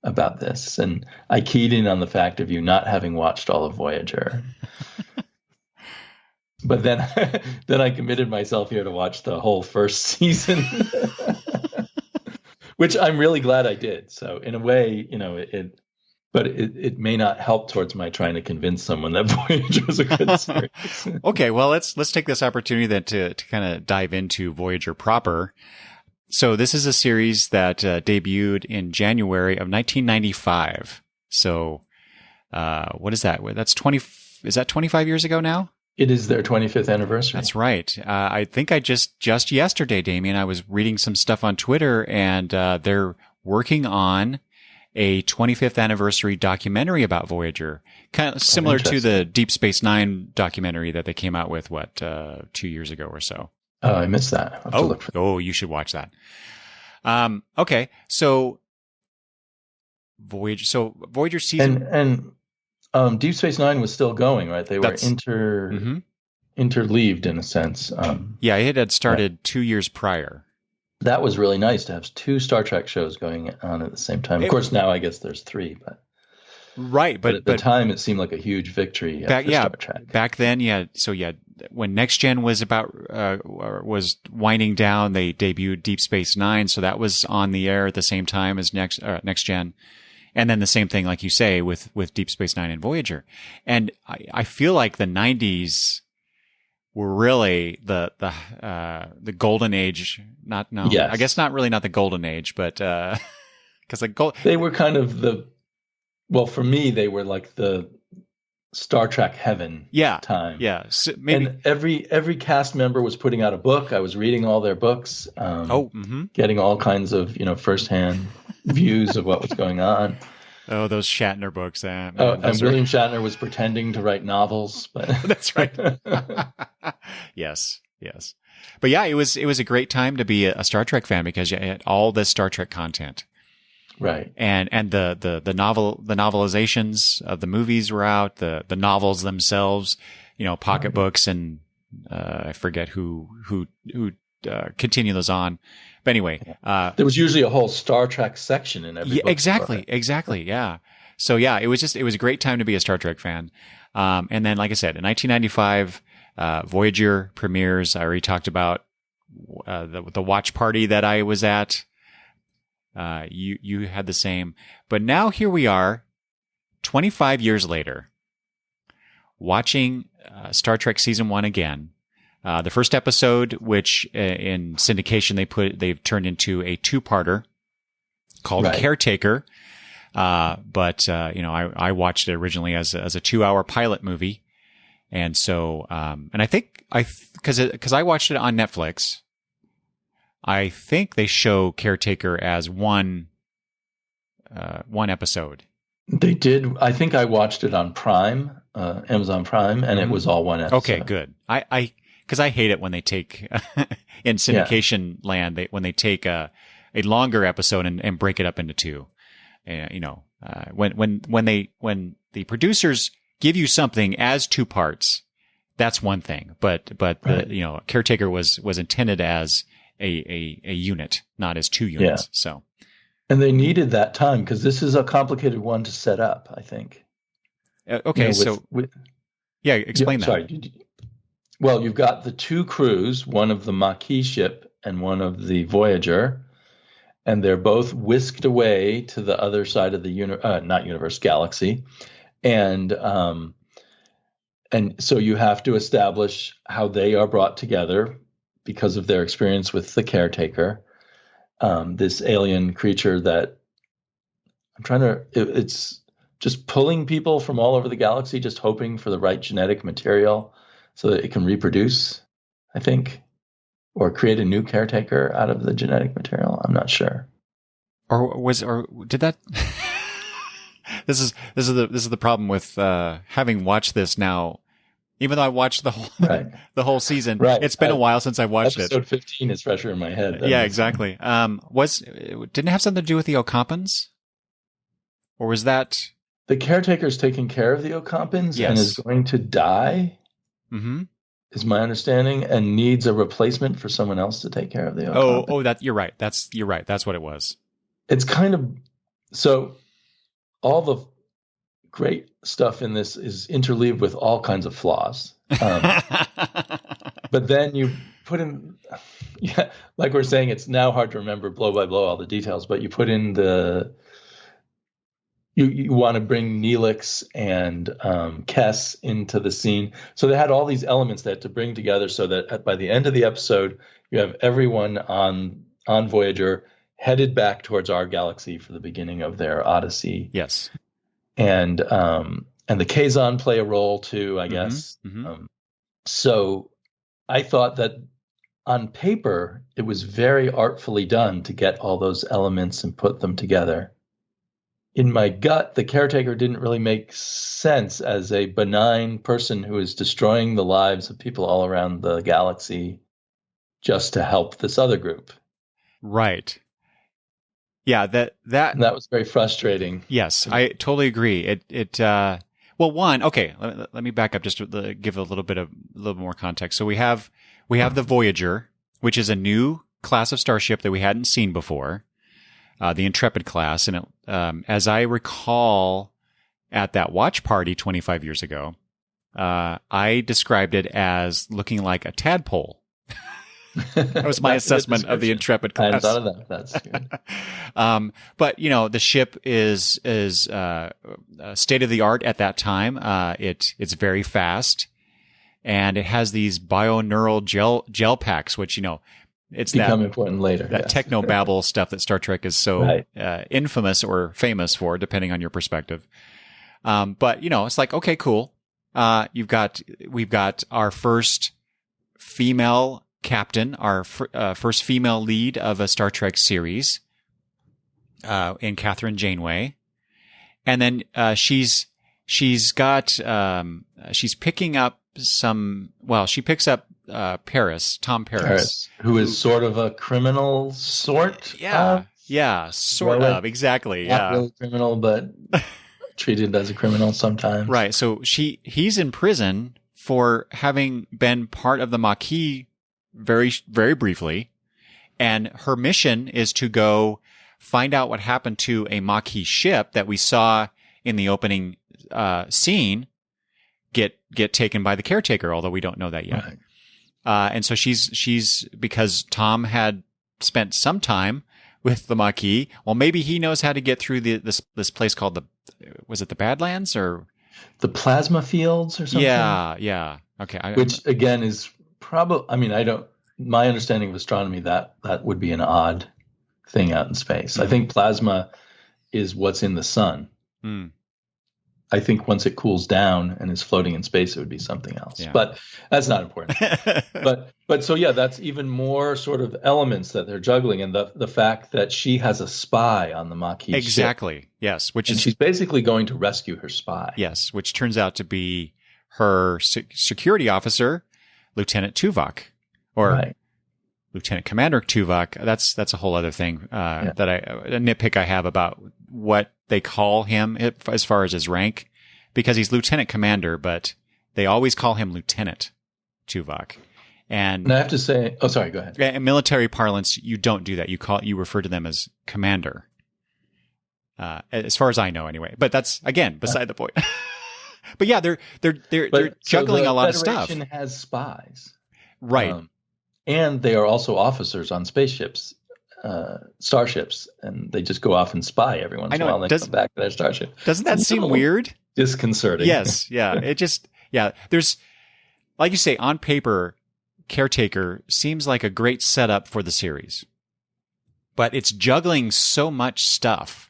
about this. And I keyed in on the fact of you not having watched all of Voyager. But then I committed myself here to watch the whole first season, which I'm really glad I did. So in a way, it may not help towards my trying to convince someone that Voyager is a good series. Okay, well, let's take this opportunity then to kind of dive into Voyager proper. So this is a series that debuted in January of 1995. So what is that? That's 20. Is that 25 years ago now? It is their 25th anniversary. That's right. I think I just yesterday, Damien, I was reading some stuff on Twitter, and they're working on a 25th anniversary documentary about Voyager, kind of similar to the Deep Space Nine documentary that they came out with, 2 years ago or so. Oh, I missed that. You should watch that. Okay, so Voyager season and Deep Space Nine was still going, right? They were interleaved in a sense. It had started 2 years prior. That was really nice to have two Star Trek shows going on at the same time. Of course, now I guess there's three, but right. But at the time, it seemed like a huge victory for Star Trek. Back then, yeah. So when Next Gen was was winding down, they debuted Deep Space Nine, so that was on the air at the same time as Next Gen. And then the same thing, like you say, with Deep Space Nine and Voyager. And I feel like the 90s were really the golden age. I guess not the golden age, but because they were kind of for me, they were like the Star Trek heaven time. Yeah. So maybe. And every cast member was putting out a book. I was reading all their books, getting all kinds of, firsthand views of what was going on. Oh, those Shatner books. And William Shatner was pretending to write novels. But that's right. Yes. But yeah, it was a great time to be a Star Trek fan because you had all this Star Trek content. Right. And the novelizations of the movies were out, the novels themselves, pocketbooks, and I forget who continue those on. But anyway, there was usually a whole Star Trek section in every book. Exactly. Yeah. So yeah, it was a great time to be a Star Trek fan. And then, like I said, in 1995, Voyager premieres. I already talked about the watch party that I was at. You had the same, but now here we are, 25 years later, watching Star Trek season 1 again. The first episode, which in syndication they've turned into a two-parter called Caretaker. But I watched it originally as a 2-hour pilot movie, and so and I think because I watched it on Netflix. I think they show Caretaker as one episode. They did. I think I watched it on Prime, Amazon Prime, and it was all one episode. Okay, good. Because I hate it when they take in syndication land when they take a longer episode and break it up into two. When the producers give you something as two parts, that's one thing. But right. Caretaker was intended as a unit, not as two units. Yeah. So. And they needed that time because this is a complicated one to set up, I think. Okay, explain that. Sorry. Well, you've got the two crews, one of the Maquis ship and one of the Voyager, and they're both whisked away to the other side of the galaxy. And so you have to establish how they are brought together because of their experience with the Caretaker. This alien creature that it's just pulling people from all over the galaxy, just hoping for the right genetic material so that it can reproduce, I think, or create a new Caretaker out of the genetic material. I'm not sure. Or did that? This is the problem with having watched this now. Even though I watched the whole the whole season, it's been a while since I watched episode 15 is fresher in my head. Yeah, exactly. Didn't it have something to do with the Ocampans, or was that the Caretaker's taking care of the Ocampans and is going to die? Mm-hmm. Is my understanding, and needs a replacement for someone else to take care of the Ocampans. You're right. You're right. That's what it was. It's kind of so. All the great stuff in this is interleaved with all kinds of flaws. But then you put in, like we're saying, it's now hard to remember blow by blow all the details, but you put in you want to bring Neelix and Kes into the scene. So they had all these elements that to bring together so that by the end of the episode, you have everyone on Voyager headed back towards our galaxy for the beginning of their odyssey. Yes. And the Kazon play a role too, I guess. Mm-hmm. So I thought that on paper, it was very artfully done to get all those elements and put them together. In my gut, the Caretaker didn't really make sense as a benign person who is destroying the lives of people all around the galaxy just to help this other group. Right. Yeah, that was very frustrating. Yes, I totally agree. Let me back up just to give a little more context. So we have the Voyager, which is a new class of starship that we hadn't seen before, the Intrepid class, and as I recall, at that watch party 25 years ago, I described it as looking like a tadpole. That was my assessment of the Intrepid class. I thought of that. That's good. But the ship is state of the art at that time. It's very fast, and it has these bioneural gel packs, which it's become important later. That technobabble stuff that Star Trek is so infamous or famous for, depending on your perspective. But it's like, okay, cool. We've got our first female captain, our first female lead of a Star Trek series, in Catherine Janeway, and then she's picking up she picks up Tom Paris, who is sort of a criminal sort. Sort of, exactly. Not really criminal, but treated as a criminal sometimes. Right. So he's in prison for having been part of the Maquis very, very briefly, and her mission is to go find out what happened to a Maquis ship that we saw in the opening scene get taken by the Caretaker, although we don't know that yet. Right. And so she's because Tom had spent some time with the Maquis. Well, maybe he knows how to get through this place called was it the Badlands or the Plasma Fields or something? Yeah. Okay. Which again is probably, my understanding of astronomy, that would be an odd thing out in space. Mm-hmm. I think plasma is what's in the sun. Mm. I think once it cools down and is floating in space, it would be something else. Yeah. But that's not important. but so yeah, that's even more sort of elements that they're juggling, and the fact that she has a spy on the Maquis Exactly. ship. Yes. She's basically going to rescue her spy. Yes, which turns out to be her security officer, Lieutenant Tuvok, or Right. Lieutenant Commander Tuvok. That's a whole other thing a nitpick I have about what they call him as far as his rank, because he's Lieutenant Commander, but they always call him Lieutenant Tuvok. And I have to say, oh, sorry, go ahead. In military parlance, you don't do that. You refer to them as Commander. As far as I know, anyway. But that's again beside the point. But yeah, they're juggling a lot of stuff. The Federation has spies, right? And they are also officers on spaceships, starships, and they just go off and spy every once in a while. And they come back to their starship. Doesn't that seem weird? Disconcerting. Yes. Yeah. There's, like you say, on paper, Caretaker seems like a great setup for the series, but it's juggling so much stuff.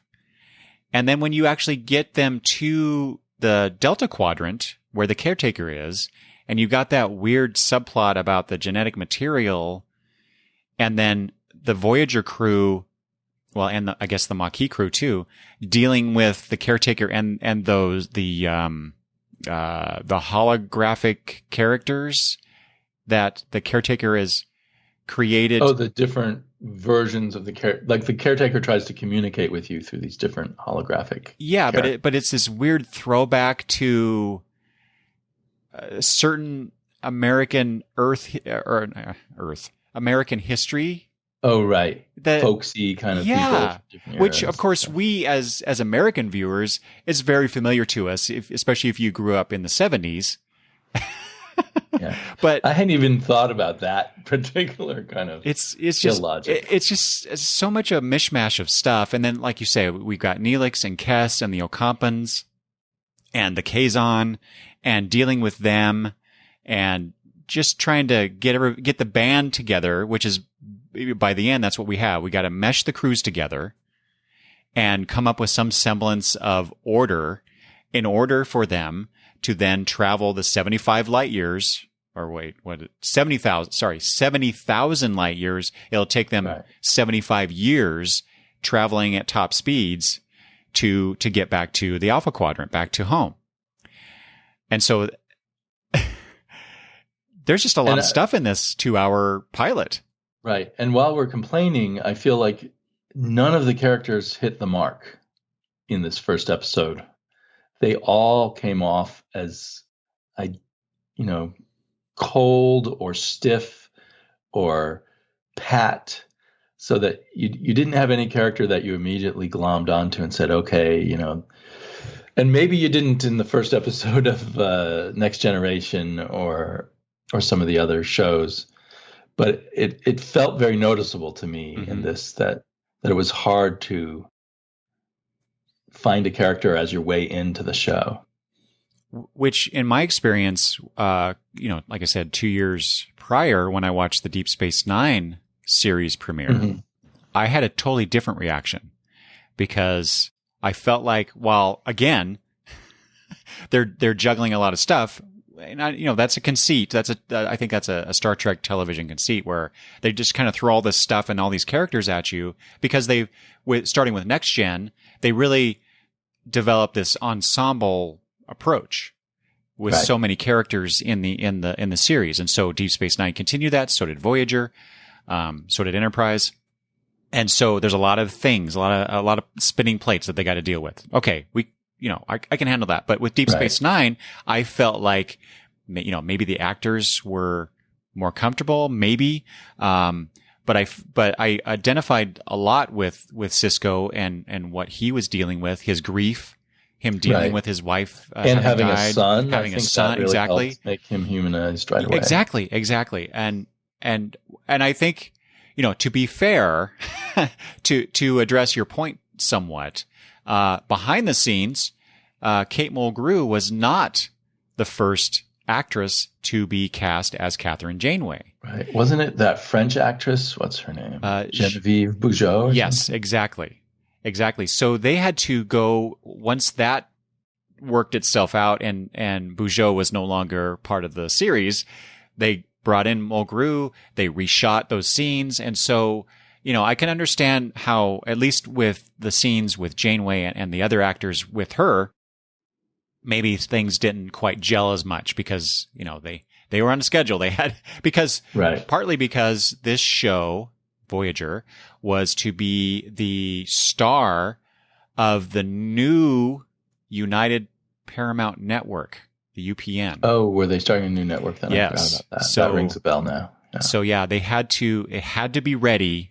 And then when you actually get them to the Delta Quadrant, where the Caretaker is, and you got that weird subplot about the genetic material, and then the Voyager crew, well, and I guess the Maquis crew too, dealing with the Caretaker and those the holographic characters that the Caretaker has created. Oh, the different versions of the Caretaker tries to communicate with you through these different holographic. Yeah, but it's this weird throwback to certain American American history. Oh, right. That folksy kind of people. Which of course we as American viewers, is very familiar to us, especially if you grew up in the 70s. Yeah. But I hadn't even thought about that particular kind of it's just illogic. It's just so much a mishmash of stuff. And then, like you say, we've got Neelix and Kes and the Ocampans and the Kazon, and dealing with them and just trying to get the band together, which is, by the end, that's what we have. We got to mesh the crews together and come up with some semblance of order in order for them to then travel the 75 light years, or wait, 70,000 light years. It'll take them 75 years traveling at top speeds to get back to the Alpha Quadrant, back to home. And so there's just a lot of stuff in this 2-hour pilot. Right. And while we're complaining, I feel like none of the characters hit the mark in this first episode. They all came off as, cold or stiff or pat, so that you didn't have any character that you immediately glommed onto and said, okay, and maybe you didn't in the first episode of Next Generation or some of the other shows, but it felt very noticeable to me in this that it was hard to find a character as your way into the show. Which, in my experience, like I said, 2 years prior, when I watched the Deep Space Nine series premiere, I had a totally different reaction, because I felt like, while again, they're juggling a lot of stuff, and that's a conceit. I think that's a Star Trek television conceit, where they just kind of throw all this stuff and all these characters at you, because starting with Next Gen, they really developed this ensemble approach with so many characters in the series. And so Deep Space Nine continued that. So did Voyager. So did Enterprise. And so there's a lot of things, a lot of spinning plates that they got to deal with. Okay. I can handle that. But with Deep Space Nine, I felt like, maybe the actors were more comfortable, maybe. But I identified a lot with Cisco and what he was dealing with, his grief, him dealing with his wife and having died, a son. having I think a son, that really exactly, helps make him humanized right away. Exactly. And I think, to be fair, to address your point somewhat, behind the scenes, Kate Mulgrew was not the first actress to be cast as Catherine Janeway. Right. Wasn't it that French actress? What's her name? Genevieve Bujold? Yes, exactly. So they had to go, once that worked itself out and Bujold was no longer part of the series, they brought in Mulgrew, they reshot those scenes. And so, I can understand how, at least with the scenes with Janeway and the other actors with her, maybe things didn't quite gel as much because, they were on a schedule. They had, partly because this show, Voyager, was to be the star of the new United Paramount Network, the UPN. Oh, were they starting a new network then? Yes. I forgot about that. So, that rings a bell now. Yeah. So it had to be ready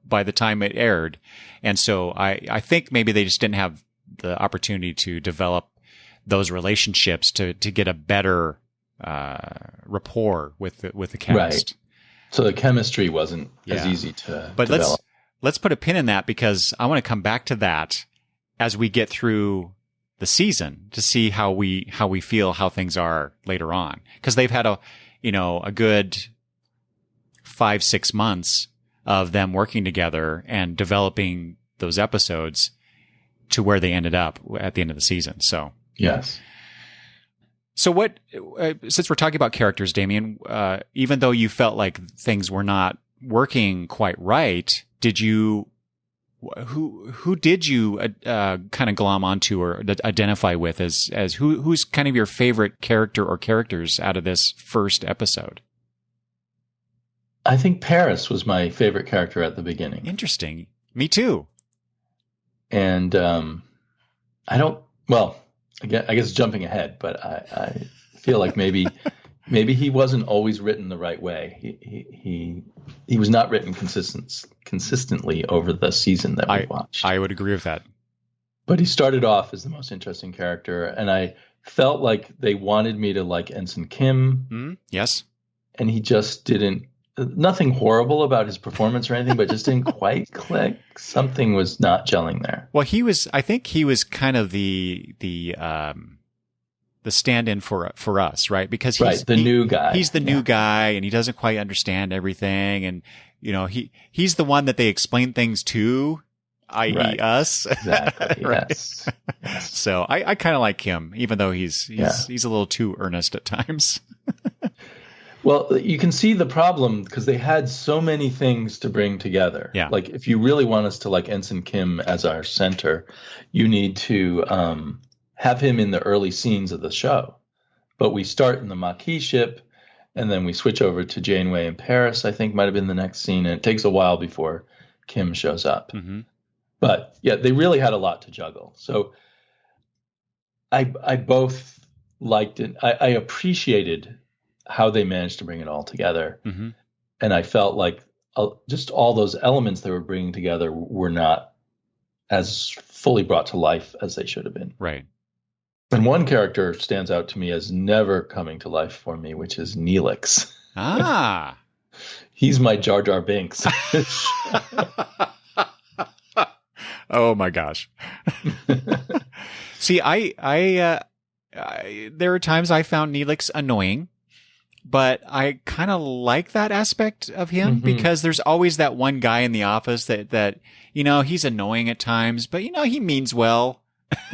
by the time it aired. And so I think maybe they just didn't have the opportunity to develop those relationships to get a better rapport with the cast. Right. So the chemistry wasn't as easy to develop. Let's put a pin in that because I want to come back to that as we get through the season to see how we feel, how things are later on. Because they've had a good 5-6 months of them working together and developing those episodes to where they ended up at the end of the season. So yes. So what? Since we're talking about characters, Damien, even though you felt like things were not working quite right, who did you kind of glom onto or identify with as who's kind of your favorite character or characters out of this first episode? I think Paris was my favorite character at the beginning. Interesting. Me too. And I guess jumping ahead, but I feel like maybe he wasn't always written the right way. He was not written consistently over the season that we watched. I would agree with that. But he started off as the most interesting character, and I felt like they wanted me to like Ensign Kim. Yes. And he just didn't. Nothing horrible about his performance or anything, but just didn't quite click. Something was not gelling there. Well, I think he was kind of the stand-in for us, right? Because he's the new guy. He's the new guy, and he doesn't quite understand everything. And he's the one that they explain things to, i.e., us. Exactly. Right? Yes. So I kind of like him, even though he's a little too earnest at times. Well, you can see the problem because they had so many things to bring together. Yeah. Like if you really want us to like Ensign Kim as our center, you need to have him in the early scenes of the show. But we start in the Maquis ship, and then we switch over to Janeway in Paris, I think might have been the next scene. And it takes a while before Kim shows up. Mm-hmm. But yeah, they really had a lot to juggle. So I both liked it. I appreciated how they managed to bring it all together. Mm-hmm. And I felt like just all those elements they were bringing together were not as fully brought to life as they should have been. Right. And one character stands out to me as never coming to life for me, which is Neelix. Ah. He's my Jar Jar Binks. Oh my gosh. See, I there are times I found Neelix annoying. But I kind of like that aspect of him because there's always that one guy in the office that he's annoying at times, but he means well.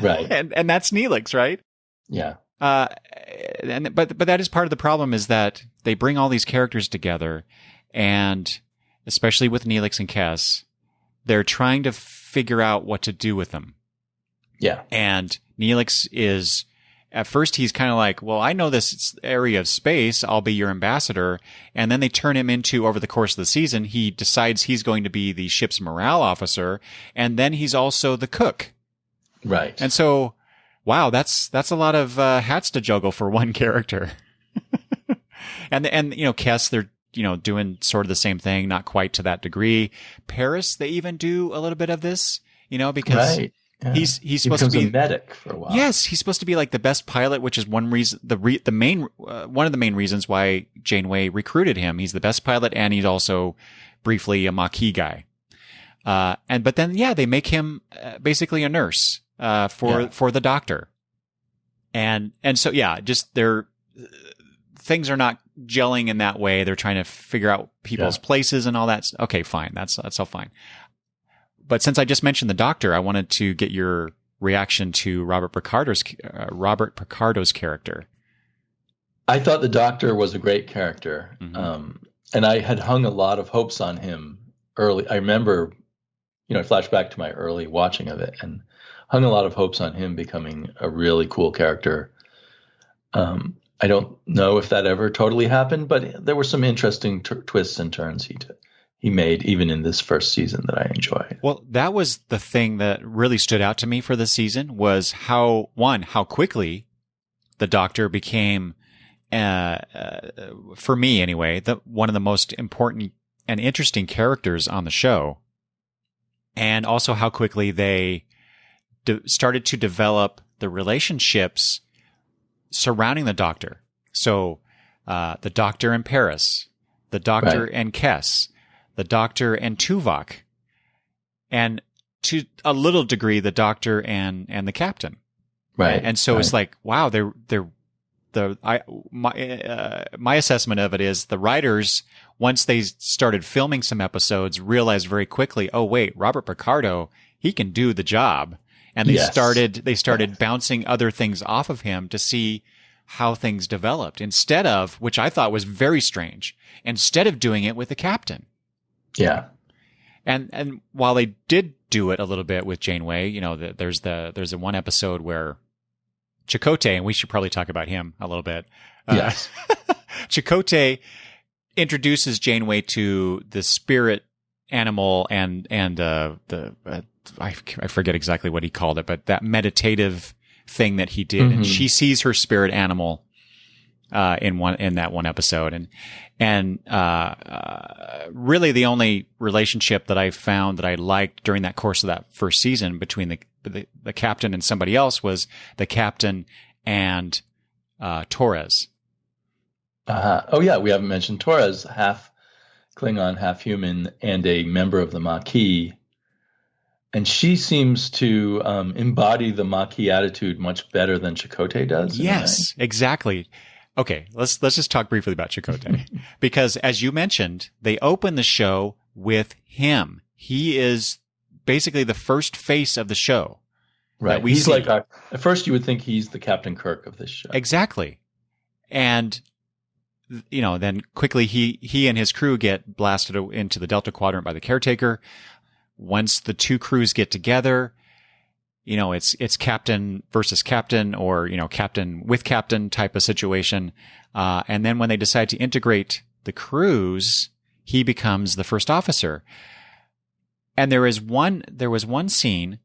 Right. and that's Neelix, right? Yeah. But that is part of the problem is that they bring all these characters together, and especially with Neelix and Kes, they're trying to figure out what to do with them. Yeah. And Neelix is... At first, he's kind of like, well, I know this area of space. I'll be your ambassador. And then they turn him into, over the course of the season, he decides he's going to be the ship's morale officer. And then he's also the cook. Right. And so, wow, that's a lot of hats to juggle for one character. and Kes, they're, doing sort of the same thing, not quite to that degree. Paris, they even do a little bit of this, because... Right. Yeah. He's supposed to be a medic for a while. Yes, he's supposed to be like the best pilot, which is one reason one of the main reasons why Janeway recruited him. He's the best pilot, and he's also briefly a Maquis guy. But then they make him basically a nurse for the doctor, and so just things are not gelling in that way. They're trying to figure out people's places and all that. Okay, fine, that's all fine. But since I just mentioned the doctor, I wanted to get your reaction to Robert Picardo's character? I thought the Doctor was a great character, Mm-hmm. and I had hung a lot of hopes on him early. I remember, I flash back to my early watching of it, and hung a lot of hopes on him becoming a really cool character. I don't know if that ever totally happened, but there were some interesting twists and turns he made even in this first season that I enjoyed. Well, that was the thing that really stood out to me for this season was how quickly the Doctor became, for me anyway, one of the most important and interesting characters on the show, and also how quickly they started to develop the relationships surrounding the Doctor. So, the Doctor and Paris, the Doctor Right. and Kes, the Doctor and Tuvok, and to a little degree, the Doctor and the Captain. Right. And so right. it's like, wow, my assessment of it is the writers, once they started filming some episodes, realized very quickly, oh wait, Robert Picardo, he can do the job. And they Yes. started bouncing other things off of him to see how things developed instead of, which I thought was very strange, instead of doing it with the Captain. Yeah. And while they did do it a little bit with Janeway, there's a one episode where Chakotay, and we should probably talk about him a little bit. Yes. Chakotay introduces Janeway to the spirit animal and I forget exactly what he called it, but that meditative thing that he did, Mm-hmm. and she sees her spirit animal in that one episode, and really the only relationship that I found that I liked during that course of that first season between the Captain and somebody else was the Captain and Torres. Oh yeah, we haven't mentioned Torres, half Klingon, half human, and a member of the Maquis. And she seems to embody the Maquis attitude much better than Chakotay does. Yes, exactly. Okay, let's just talk briefly about Chakotay. Because as you mentioned, they open the show with him. He is basically the first face of the show. Right. We he's see. like, at first you would think he's the Captain Kirk of this show. Exactly. And, then quickly he and his crew get blasted into the Delta Quadrant by the caretaker. Once the two crews get together, it's captain versus captain, or, captain with captain type of situation. And then when they decide to integrate the crews, he becomes the first officer. And there was one scene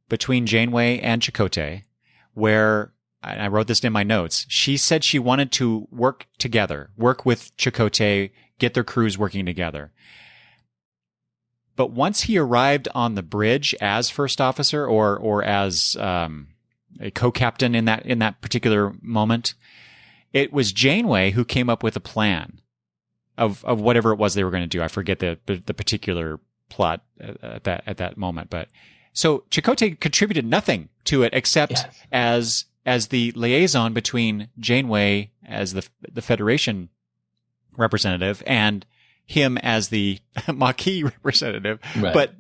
between Janeway and Chakotay where, I wrote this in my notes, she said she wanted to work with Chakotay, get their crews working together. But once he arrived on the bridge as first officer or as a co-captain in that particular moment, it was Janeway who came up with a plan of whatever it was they were going to do. I forget the particular plot at that moment. But so Chakotay contributed nothing to it except as the liaison between Janeway as the Federation representative and him as the Maquis representative. Right. But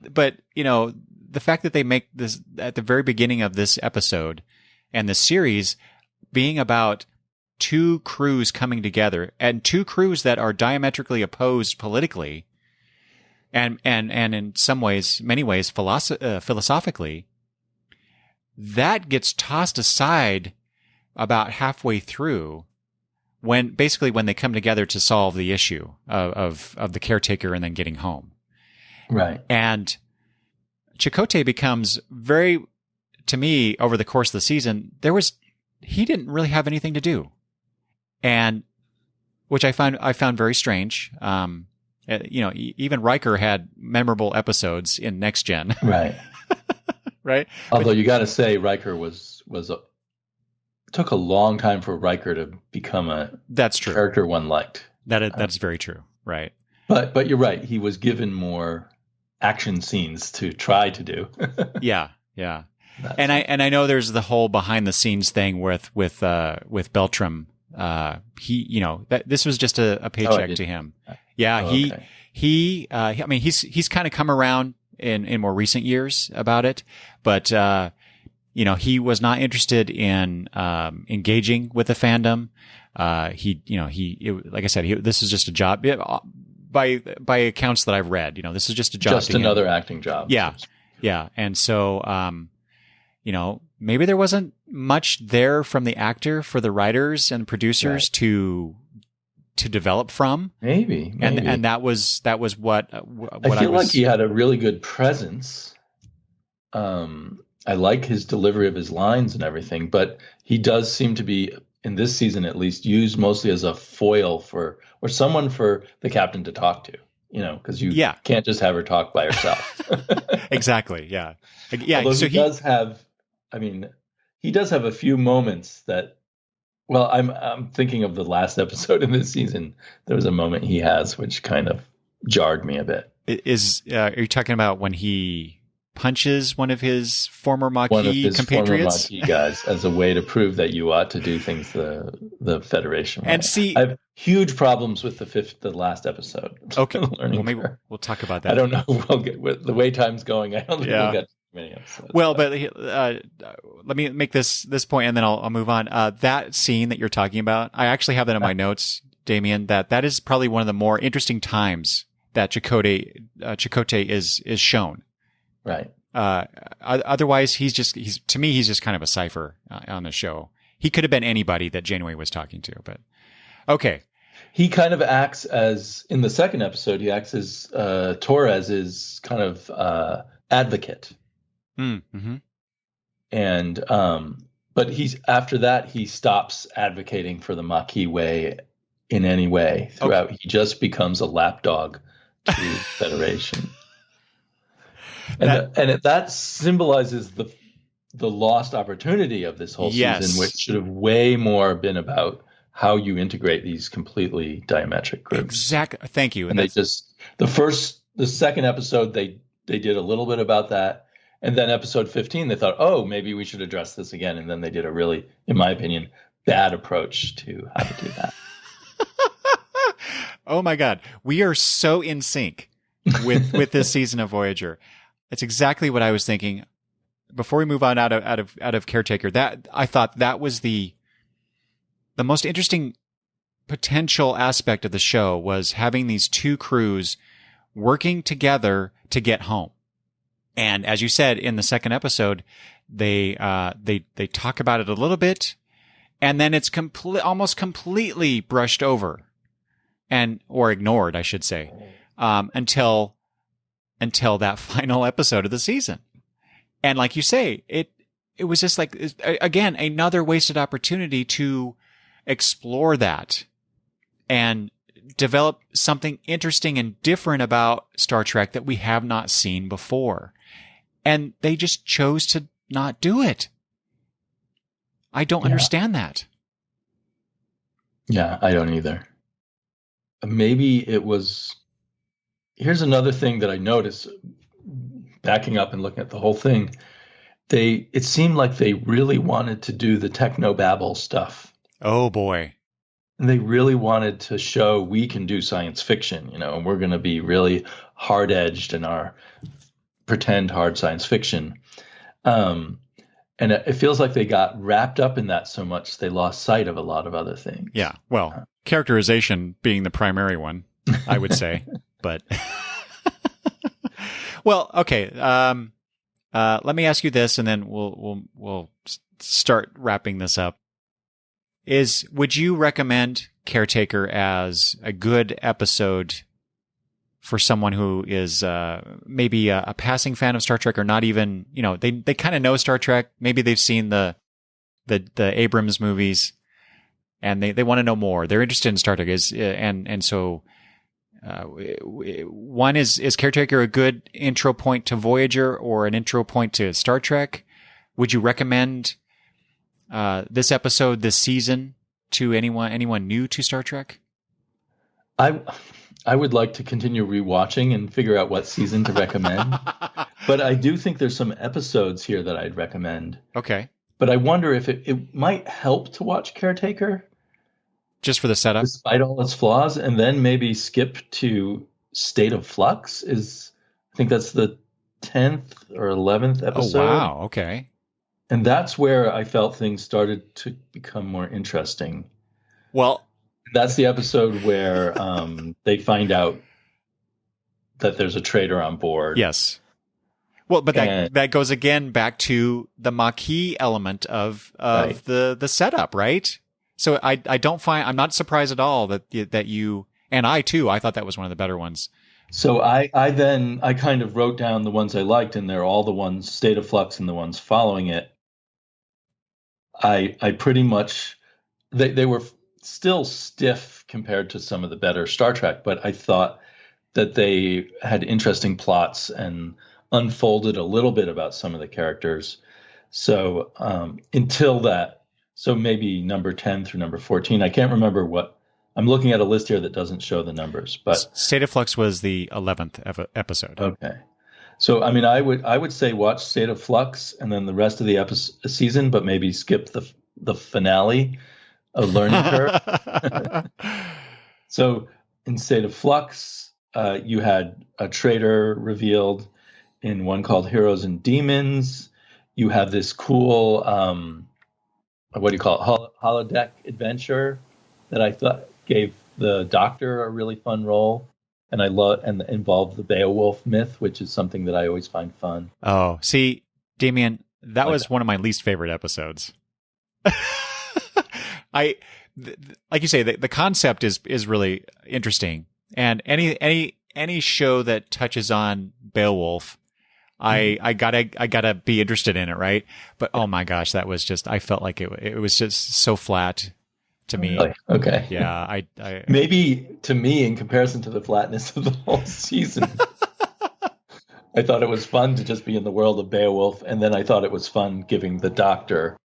the fact that they make this at the very beginning of this episode and the series being about two crews coming together, and two crews that are diametrically opposed politically and in many ways philosophically, that gets tossed aside about halfway through when they come together to solve the issue of the caretaker and then getting home. Right. And Chakotay becomes to me, over the course of the season, he didn't really have anything to do. And which I found very strange. Even Riker had memorable episodes in Next Gen. Right. Right. Although you got to say Riker took a long time for Riker to become that's true character one liked. That's very true. Right. But you're right. He was given more action scenes to try to do. Yeah. And I know there's the whole behind the scenes thing with Beltram. This was just a paycheck to him. Yeah. He's kind of come around in more recent years about it, but he was not interested in engaging with the fandom. Like I said, this is just a job. By accounts that I've read, this is just a job. Just another acting job. Yeah. Yeah. And so, maybe there wasn't much there from the actor for the writers and producers to develop from. Maybe. And that was what I feel like he had a really good presence. I like his delivery of his lines and everything, but he does seem to be, in this season at least, used mostly as a foil or someone for the captain to talk to, because you can't just have her talk by herself. Exactly. Yeah. Yeah. Although so he does have a few moments that, well, I'm thinking of the last episode in this season. There was a moment he has which kind of jarred me a bit. Are you talking about when he punches one of his former Maquis compatriots? Former Maquis guys, as a way to prove that you ought to do things the Federation way. And see, I have huge problems with the last episode. Okay, well, maybe we'll talk about that. I don't know. We'll get with the way time's going. I don't think we'll get many episodes. Well, but let me make this point, and then I'll move on. That scene that you're talking about, I actually have that in my notes, Damien. That is probably one of the more interesting times that Chakotay is shown. Right. Otherwise, he's to me, he's just kind of a cipher on the show. He could have been anybody that Janeway was talking to, but okay. He kind of acts as, in the second episode, he acts as Torres's kind of advocate. Mm-hmm. And but after that, he stops advocating for the Maquis way in any way throughout. Okay. He just becomes a lapdog to the Federation. And that symbolizes the lost opportunity of this whole season, which should have way more been about how you integrate these completely diametric groups. Exactly. Thank you. And they just the second episode they did a little bit about that, and then episode 15 they thought, oh, maybe we should address this again, and then they did a really, in my opinion, bad approach to how to do that. Oh my God, we are so in sync with this season of Voyager. It's exactly what I was thinking. Before we move on out of Caretaker, that I thought that was the most interesting potential aspect of the show, was having these two crews working together to get home. And as you said in the second episode, they talk about it a little bit, and then it's almost completely brushed over or ignored, I should say, until that final episode of the season. And like you say, it was just like, again, another wasted opportunity to explore that and develop something interesting and different about Star Trek that we have not seen before. And they just chose to not do it. I don't understand that. Yeah, I don't either. Maybe it was... Here's another thing that I noticed, backing up and looking at the whole thing. It seemed like they really wanted to do the technobabble stuff. Oh boy. And they really wanted to show we can do science fiction, and we're going to be really hard-edged in our pretend hard science fiction. And it feels like they got wrapped up in that so much they lost sight of a lot of other things. Yeah, well, characterization being the primary one, I would say. But well, okay. Let me ask you this, and then we'll start wrapping this up. Would you recommend Caretaker as a good episode for someone who is maybe a passing fan of Star Trek, or not even, they kind of know Star Trek. Maybe they've seen the Abrams movies, and they want to know more. They're interested in Star Trek, so. One is Caretaker a good intro point to Voyager or an intro point to Star Trek? Would you recommend this episode, this season, to anyone new to Star Trek? I would like to continue rewatching and figure out what season to recommend. But I do think there's some episodes here that I'd recommend. Okay. But I wonder if it might help to watch Caretaker. Just for the setup? Despite all its flaws, and then maybe skip to State of Flux. I think that's the 10th or 11th episode. Oh, wow. Okay. And that's where I felt things started to become more interesting. Well, That's the episode where they find out that there's a traitor on board. yes. Well, but And that goes again back to the Maquis element of right. the setup, right? So I'm not surprised at all that you and I too. I thought that was one of the better ones. So I kind of wrote down the ones I liked, and they're all the ones State of Flux and the ones following it. I pretty much they were still stiff compared to some of the better Star Trek, but I thought that they had interesting plots and unfolded a little bit about some of the characters. So until that, so maybe number 10 through number 14, I can't remember what. I'm looking at a list here that doesn't show the numbers, but State of Flux was the 11th episode. okay. So I mean, I would say watch State of Flux and then the rest of the season, but maybe skip the finale of Learning Curve. So in State of Flux, you had a traitor revealed in one called Heroes and Demons. You have this cool, what do you call it, holodeck adventure that I thought gave the Doctor a really fun role. And I love and involved the Beowulf myth, which is something that I always find fun. Oh, see, Damien, that was one of my least favorite episodes. Like you say, the concept is really interesting, and any show that touches on Beowulf, I gotta be interested in it, right? But oh my gosh, that was just, I felt like it was just so flat to me. Really? Okay. Yeah, I maybe to me, in comparison to the flatness of the whole season, I thought it was fun to just be in the world of Beowulf, and then I thought it was fun giving the Doctor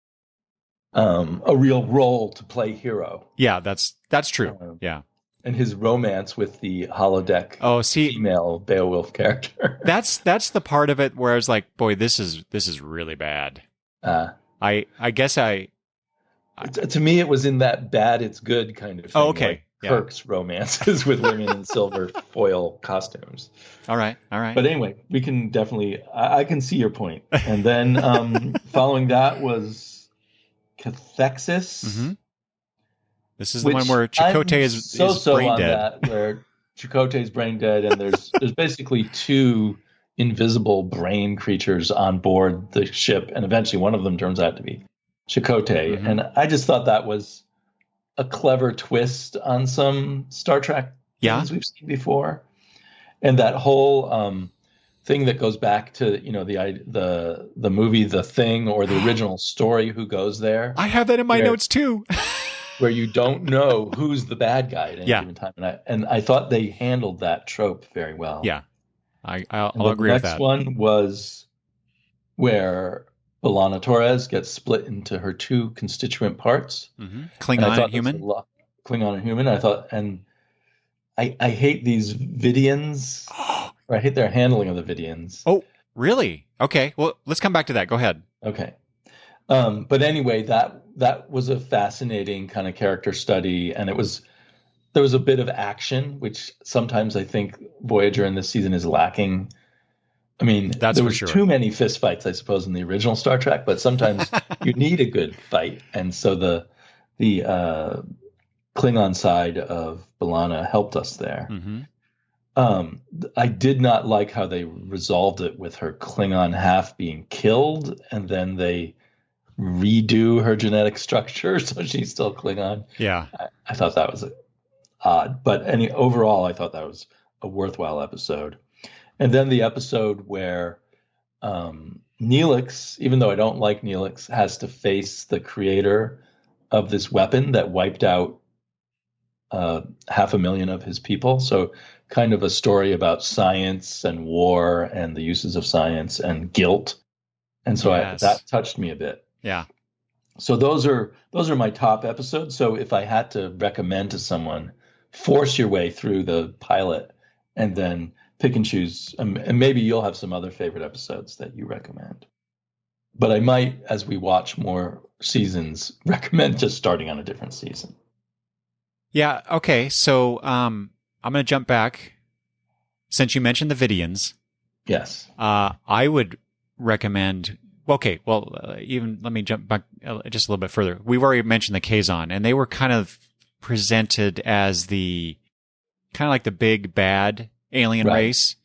a real role to play hero. Yeah, that's true. Yeah. And his romance with the holodeck female Beowulf character. that's the part of it where I was like, boy, this is really bad. I guess to me, it was in that bad it's good kind of thing. Oh, okay. Like Kirk's romances with women in silver foil costumes. All right. But anyway, we can definitely, I can see your point. And then following that was Cathexis. Mm-hmm. This is the one where Chakotay is brain dead. That, where Chakotay is brain dead, and there's basically two invisible brain creatures on board the ship, and eventually one of them turns out to be Chakotay. Mm-hmm. And I just thought that was a clever twist on some Star Trek things we've seen before. And that whole thing that goes back to, the movie The Thing, or the original story, Who Goes There? I have that in my notes too. Where you don't know who's the bad guy at any given time. And I thought they handled that trope very well. Yeah, I'll agree with that. The next one was where B'Elanna Torres gets split into her two constituent parts. Mm-hmm. Klingon and human. Klingon and human. I thought, and I hate these Vidians. Or I hate their handling of the Vidians. Oh, really? Okay. Well, let's come back to that. Go ahead. Okay. But anyway, that was a fascinating kind of character study, and there was a bit of action, which sometimes I think Voyager in this season is lacking. I mean, there was too many fistfights, I suppose, in the original Star Trek, but sometimes you need a good fight, and so the Klingon side of B'Elanna helped us there. Mm-hmm. I did not like how they resolved it with her Klingon half being killed, and then they redo her genetic structure so she's still Klingon. Yeah, I thought that was odd, but overall, I thought that was a worthwhile episode. And then the episode where Neelix, even though I don't like Neelix, has to face the creator of this weapon that wiped out 500,000 of his people. So kind of a story about science and war and the uses of science and guilt. And so that touched me a bit. Yeah. So those are my top episodes. So if I had to recommend to someone, force your way through the pilot and then pick and choose. And maybe you'll have some other favorite episodes that you recommend. But I might, as we watch more seasons, recommend just starting on a different season. Yeah. Okay. So I'm going to jump back. Since you mentioned the Vidians. Yes. I would recommend Okay, well, even let me jump back just a little bit further. We've already mentioned the Kazon, and they were kind of presented as the kind of like the big bad alien Right. race.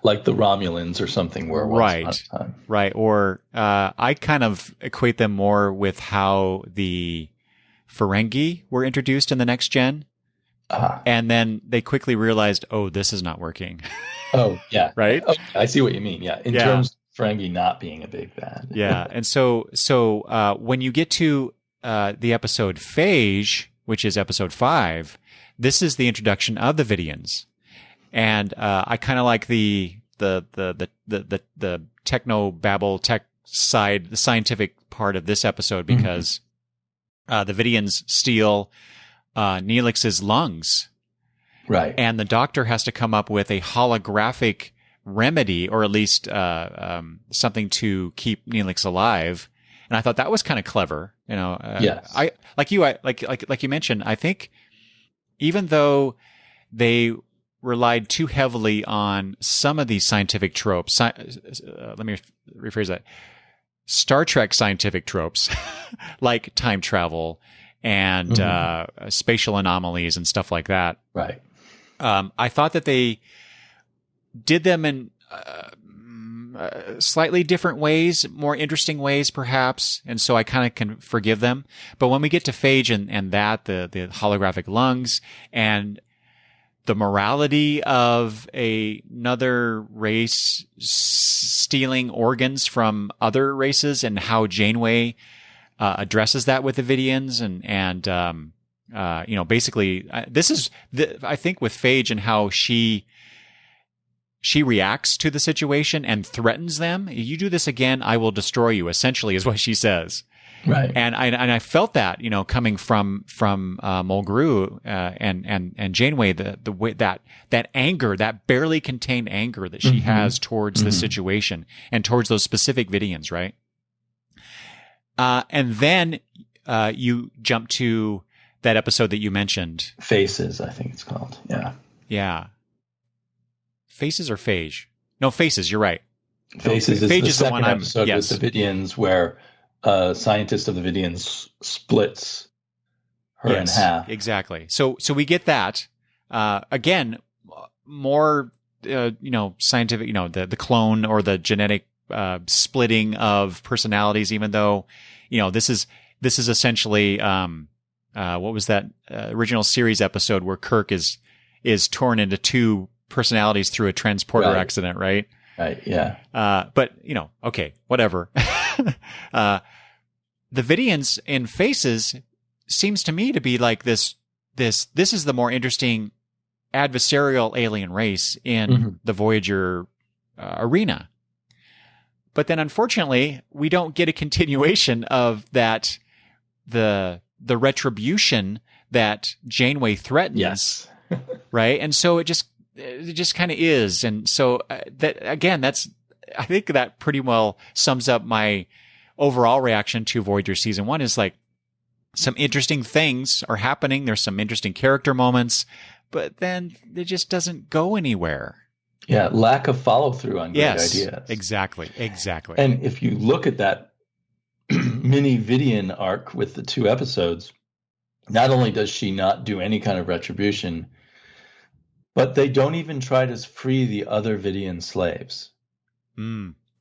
Like the Romulans or something were once upon a time. Right. Or I kind of equate them more with how the Ferengi were introduced in the next gen. And then they quickly realized, oh, this is not working. Oh, yeah. Right? Okay, I see what you mean. Yeah. In terms of Ferengi not being a big bad. Yeah. And so when you get to the episode Phage, which is episode 5, this is the introduction of the Vidians. And I kind of like the techno babble tech side, the scientific part of this episode, because the Vidians steal Neelix's lungs. Right. And the doctor has to come up with a holographic remedy, or at least something to keep Neelix alive. And I thought that was kind of clever. You know, yes. Like you mentioned, I think even though they relied too heavily on some of these scientific tropes, let me rephrase that. Star Trek scientific tropes, like time travel and spatial anomalies and stuff like that. Right. I thought that they did them in slightly different ways, more interesting ways, perhaps, and so I kind of can forgive them. But when we get to Phage and that, the holographic lungs and the morality of another race stealing organs from other races, and how Janeway addresses that with the Vidians, and basically, this is I think with Phage and how she reacts to the situation and threatens them. You do this again, I will destroy you, essentially, is what she says. Right. And I felt that, coming from Mulgrew and Janeway, the way that anger, that barely contained anger that she has towards the situation and towards those specific Vidians, right? And then you jump to that episode that you mentioned. Faces, I think it's called. Yeah. Yeah. Faces or Phage? No, Faces, you're right. Faces is Phage the is the one second episode yes. with the Vidians, where a scientist of the Vidians splits her in half. Exactly. So we get that. Again, more, scientific, the clone or the genetic splitting of personalities, even though, this is essentially, what was that original series episode where Kirk is torn into two personalities through a transporter accident, right? Right. Yeah. But okay, whatever. The Vidians in Faces seems to me to be like this is the more interesting adversarial alien race in the Voyager arena. But then unfortunately, we don't get a continuation of that, the retribution that Janeway threatens. Yes. Right? And so it just kind of is. And so that, again, I think that pretty well sums up my overall reaction to Voyager season 1, is like some interesting things are happening. There's some interesting character moments, but then it just doesn't go anywhere. Yeah. Lack of follow through on great ideas. Exactly. And if you look at that mini Vidian arc with the 2 episodes, not only does she not do any kind of retribution, but they don't even try to free the other Vidian slaves.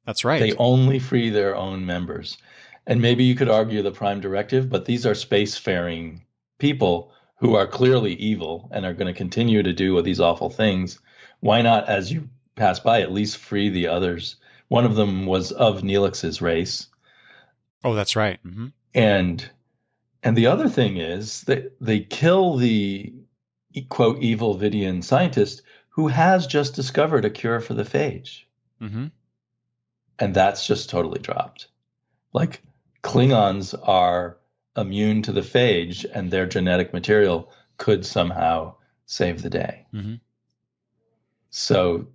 That's right. They only free their own members. And maybe you could argue the Prime Directive, but these are spacefaring people who are clearly evil and are going to continue to do these awful things. Why not, as you pass by, at least free the others? One of them was of Neelix's race. Oh, that's right. And the other thing is that they kill the quote evil Vidian scientist who has just discovered a cure for the phage. And that's just totally dropped. Like, Klingons are immune to the phage, and their genetic material could somehow save the day. So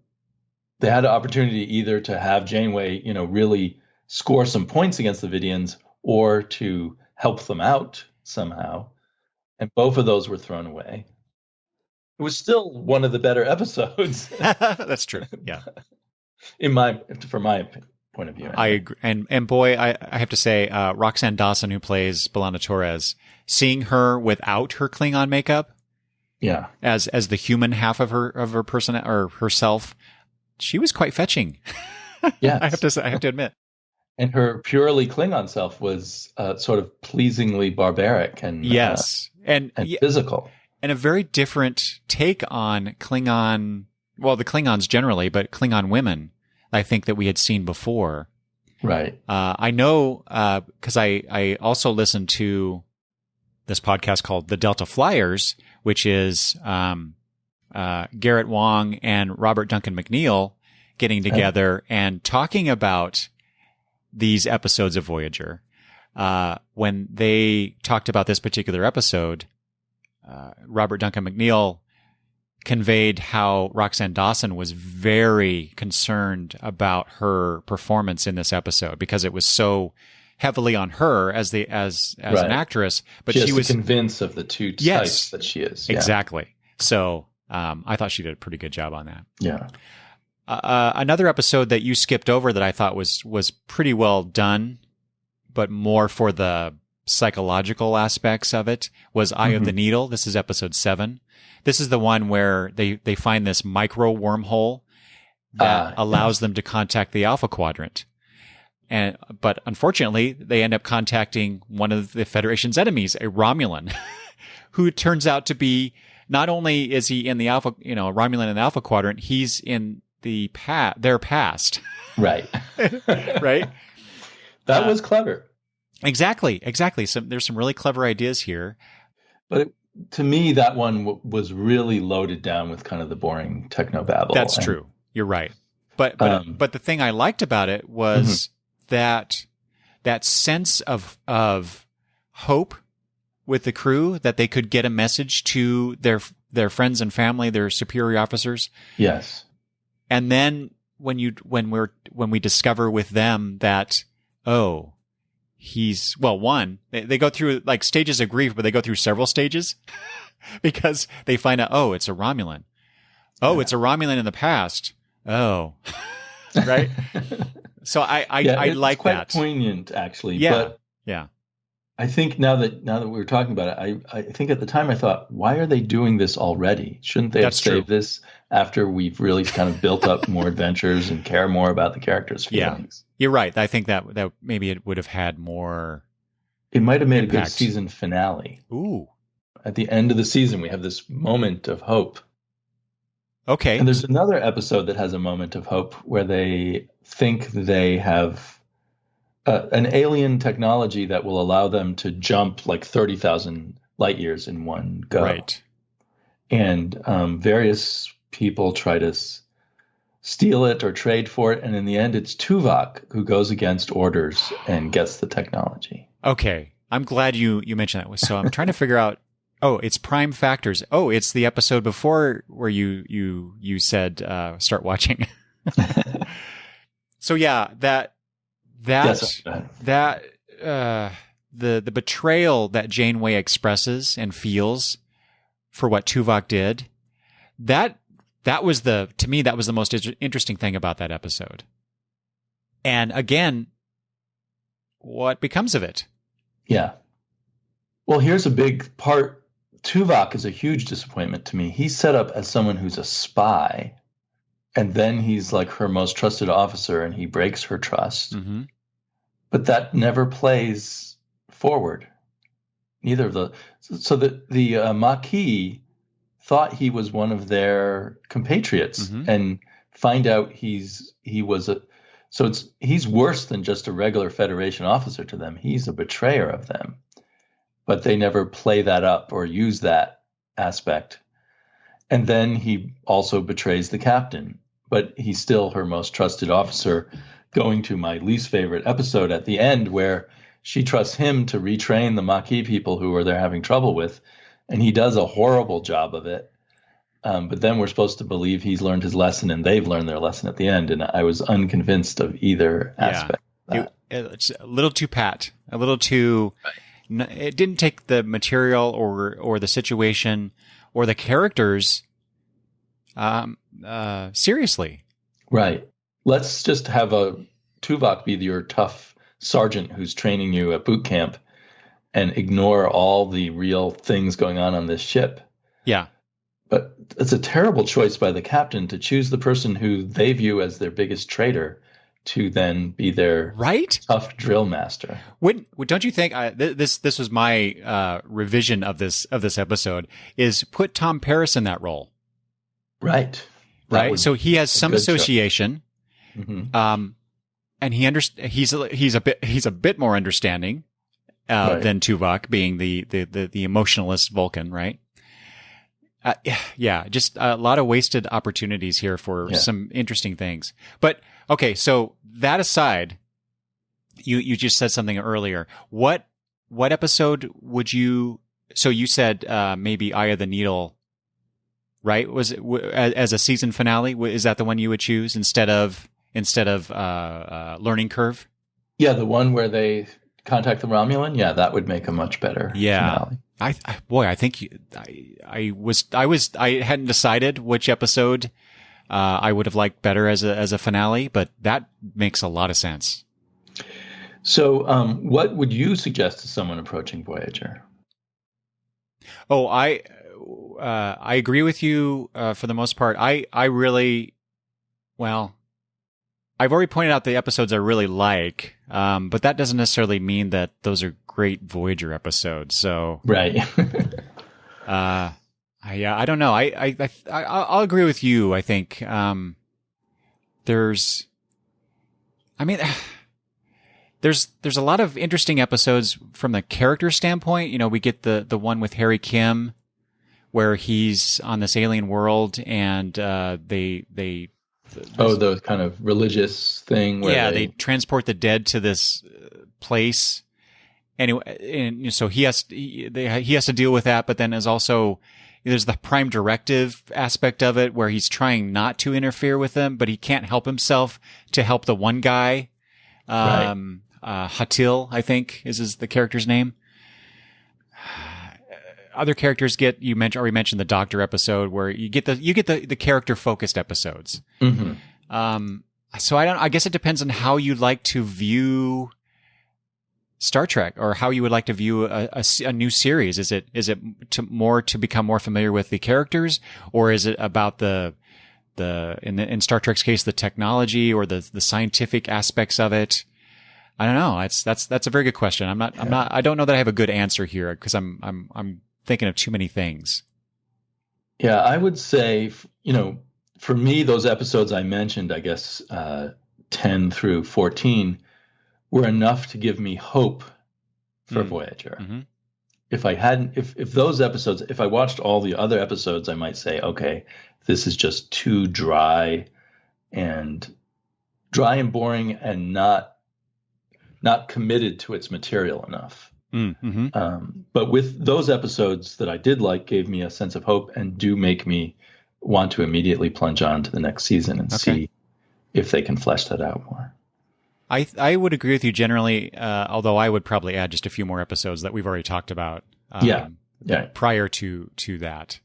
they had an opportunity either to have Janeway, really score some points against the Vidians, or to help them out somehow. And both of those were thrown away. It was still one of the better episodes. That's true. Yeah. For my opinion. point of view. I agree. And boy, I have to say, Roxanne Dawson, who plays B'Elanna Torres, seeing her without her Klingon makeup, yeah, as the human half of her person or herself, she was quite fetching. Yeah, I have to admit. And her purely Klingon self was sort of pleasingly barbaric and yes, and physical, and a very different take on Klingon. Well, the Klingons generally, but Klingon women, I think that we had seen before. Right. I know because I also listened to this podcast called The Delta Flyers, which is Garrett Wang and Robert Duncan McNeil getting together and talking about these episodes of Voyager. When they talked about this particular episode, Robert Duncan McNeil conveyed how Roxanne Dawson was very concerned about her performance in this episode because it was so heavily on her as right. an actress, but she was convinced of the two types that she is. Yeah. Exactly. So I thought she did a pretty good job on that. Yeah. Another episode that you skipped over that I thought was pretty well done, but more for the psychological aspects of it was Eye of the Needle. This is episode 7. This is the one where they find this micro wormhole that allows them to contact the Alpha Quadrant. But unfortunately, they end up contacting one of the Federation's enemies, a Romulan, who turns out to be, not only is he in the Alpha, Romulan in the Alpha Quadrant, he's in their past. Right. Right? That was clever. Exactly. There's some really clever ideas here. But to me, that one was really loaded down with kind of the boring technobabble. That's true. You're right. But the thing I liked about it was that sense of hope with the crew, that they could get a message to their friends and family, their superior officers. Yes. And then when we discover with them that, they go through like stages of grief, but they go through several stages because they find out, it's a Romulan. It's a Romulan in the past. Oh, right. So I like quite that. Poignant, actually. Yeah. But yeah. I think now that we were talking about it, I think at the time I thought, why are they doing this already? Shouldn't they have saved this after we've really kind of built up more adventures and care more about the characters' feelings? Yeah, you're right. I think that maybe it would have had more. It might have made impact. a good season finale. Ooh. At the end of the season, we have this moment of hope. Okay. And there's another episode that has a moment of hope where they think they have an alien technology that will allow them to jump like 30,000 light years in one go. Right. And various people try to steal it or trade for it. And in the end, it's Tuvok who goes against orders and gets the technology. Okay. I'm glad you mentioned that. So I'm trying to figure out, it's Prime Factors. It's the episode before where you said start watching. So yeah, the betrayal that Janeway expresses and feels for what Tuvok did, that was to me that was the most interesting thing about that episode. And again, what becomes of it? Yeah. Well, here's a big part. Tuvok is a huge disappointment to me. He's set up as someone who's a spy, and then he's like her most trusted officer, and he breaks her trust. Mm-hmm. But that never plays forward. Neither of the Maquis thought he was one of their compatriots, and find out he's worse than just a regular Federation officer to them. He's a betrayer of them. But they never play that up or use that aspect. And then he also betrays the captain, but he's still her most trusted officer, going to my least favorite episode at the end where she trusts him to retrain the Maquis people who they're having trouble with. And he does a horrible job of it. But then we're supposed to believe he's learned his lesson and they've learned their lesson at the end. And I was unconvinced of either aspect. Yeah. It's a little too pat, a little too... Right. It didn't take the material or the situation or the characters seriously. Right. Let's just have a Tuvok be your tough sergeant who's training you at boot camp and ignore all the real things going on this ship. Yeah. But it's a terrible choice by the captain to choose the person who they view as their biggest traitor to then be their tough drill master. Don't you think this was my revision of this episode is put Tom Paris in that role? Right. So he has some association, mm-hmm. And he's a bit more understanding than Tuvok, being the emotionalist Vulcan, right? Just a lot of wasted opportunities here for some interesting things. But okay, so that aside, you just said something earlier. What episode would you? So you said maybe Eye of the Needle, right? Was it as a season finale? Is that the one you would choose instead of Learning Curve? Yeah, the one where they contact the Romulan. Yeah, that would make a much better finale. I think I hadn't decided which episode I would have liked better as a finale, but that makes a lot of sense. So, what would you suggest to someone approaching Voyager? Oh, I agree with you for the most part. I've already pointed out the episodes I really like, but that doesn't necessarily mean that those are great Voyager episodes. So right. I don't know. I'll agree with you. I think there's a lot of interesting episodes from the character standpoint. You know, we get the one with Harry Kim, where he's on this alien world, and the kind of religious thing. Where they transport the dead to this place. Anyway, and so he has to deal with that, but then there's the Prime Directive aspect of it, where he's trying not to interfere with them, but he can't help himself to help the one guy. Hatil, I think, is the character's name. Other characters you already mentioned the Doctor episode, where you get the character focused episodes. Mm-hmm. So I guess it depends on how you like to view Star Trek, or how you would like to view a new series. Is it to become more familiar with the characters, or is it about in Star Trek's case, the technology or the scientific aspects of it? I don't know. That's a very good question. I don't know that I have a good answer here, because I'm thinking of too many things. Yeah, I would say, for me, those episodes I mentioned, I guess 10 through 14, were enough to give me hope for Voyager. Mm-hmm. If those episodes, if I watched all the other episodes, I might say, okay, this is just too dry and boring, and not committed to its material enough. Mm-hmm. But with those episodes that I did like, gave me a sense of hope and do make me want to immediately plunge on to the next season and see if they can flesh that out more. I would agree with you generally, although I would probably add just a few more episodes that we've already talked about. Prior to that.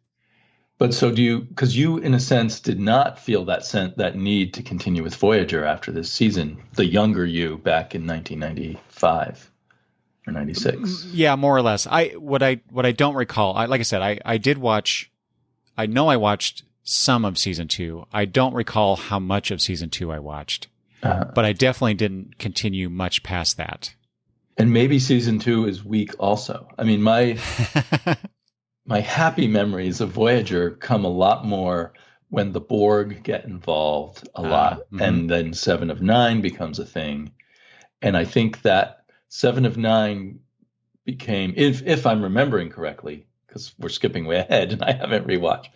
But so because you, in a sense, did not feel that need to continue with Voyager after this season, the younger you back in 1995 or 96. Yeah, more or less. What I don't recall, like I said, I did watch, I know I watched some of season 2. I don't recall how much of season 2 I watched, but I definitely didn't continue much past that. And maybe season 2 is weak also. I mean, my happy memories of Voyager come a lot more when the Borg get involved a lot, and then 7 of 9 becomes a thing. And I think that 7 of 9 became, if I'm remembering correctly, because we're skipping way ahead and I haven't rewatched,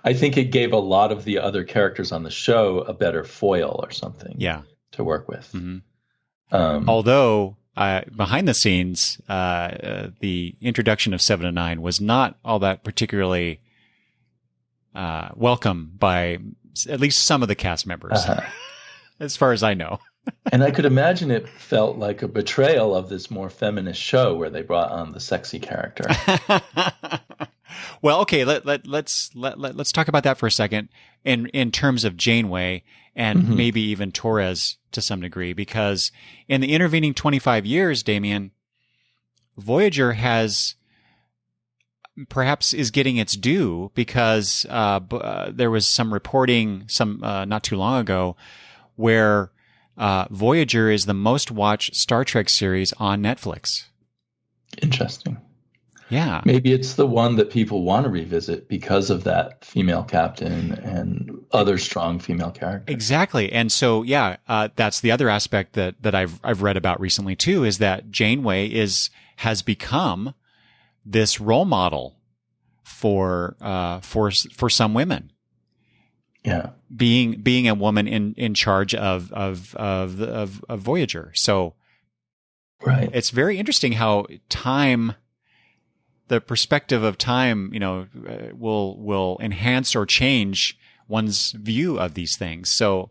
I think it gave a lot of the other characters on the show a better foil or something to work with. Mm-hmm. Although behind the scenes, the introduction of 7 of 9 was not all that particularly welcome by at least some of the cast members, as far as I know. And I could imagine it felt like a betrayal of this more feminist show where they brought on the sexy character. Well, okay, let's talk about that for a second in terms of Janeway and Mhm. maybe even Torres to some degree, because in the intervening 25 years, Damien, Voyager has perhaps is getting its due because there was some reporting not too long ago where Voyager is the most watched Star Trek series on Netflix. Interesting. Yeah. Maybe it's the one that people want to revisit because of that female captain and other strong female characters. Exactly. And so, that's the other aspect that I've read about recently too, is that Janeway has become this role model for some women. Yeah. Being a woman in charge of Voyager. So right. It's very interesting how the perspective of time, will enhance or change one's view of these things. So,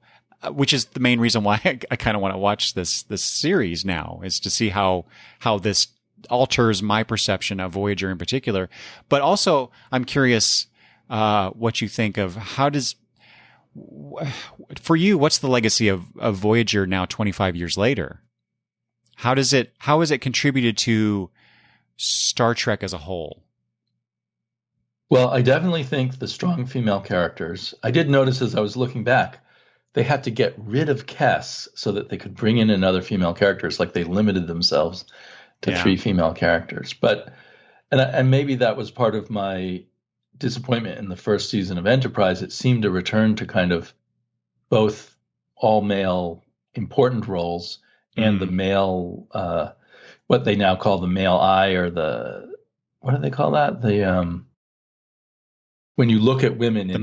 which is the main reason why I kind of want to watch this series now, is to see how this alters my perception of Voyager in particular. But also, I'm curious what you think of for you, what's the legacy of Voyager now 25 years later? How has it contributed to Star Trek as a whole? Well, I definitely think the strong female characters, I did notice as I was looking back, they had to get rid of Kes so that they could bring in another female characters. Like they limited themselves to 3 female characters. But, and maybe that was part of my disappointment in the first season of Enterprise. It seemed to return to kind of both all male important roles and the male, what they now call the male eye, or what do they call that? When you look at women in the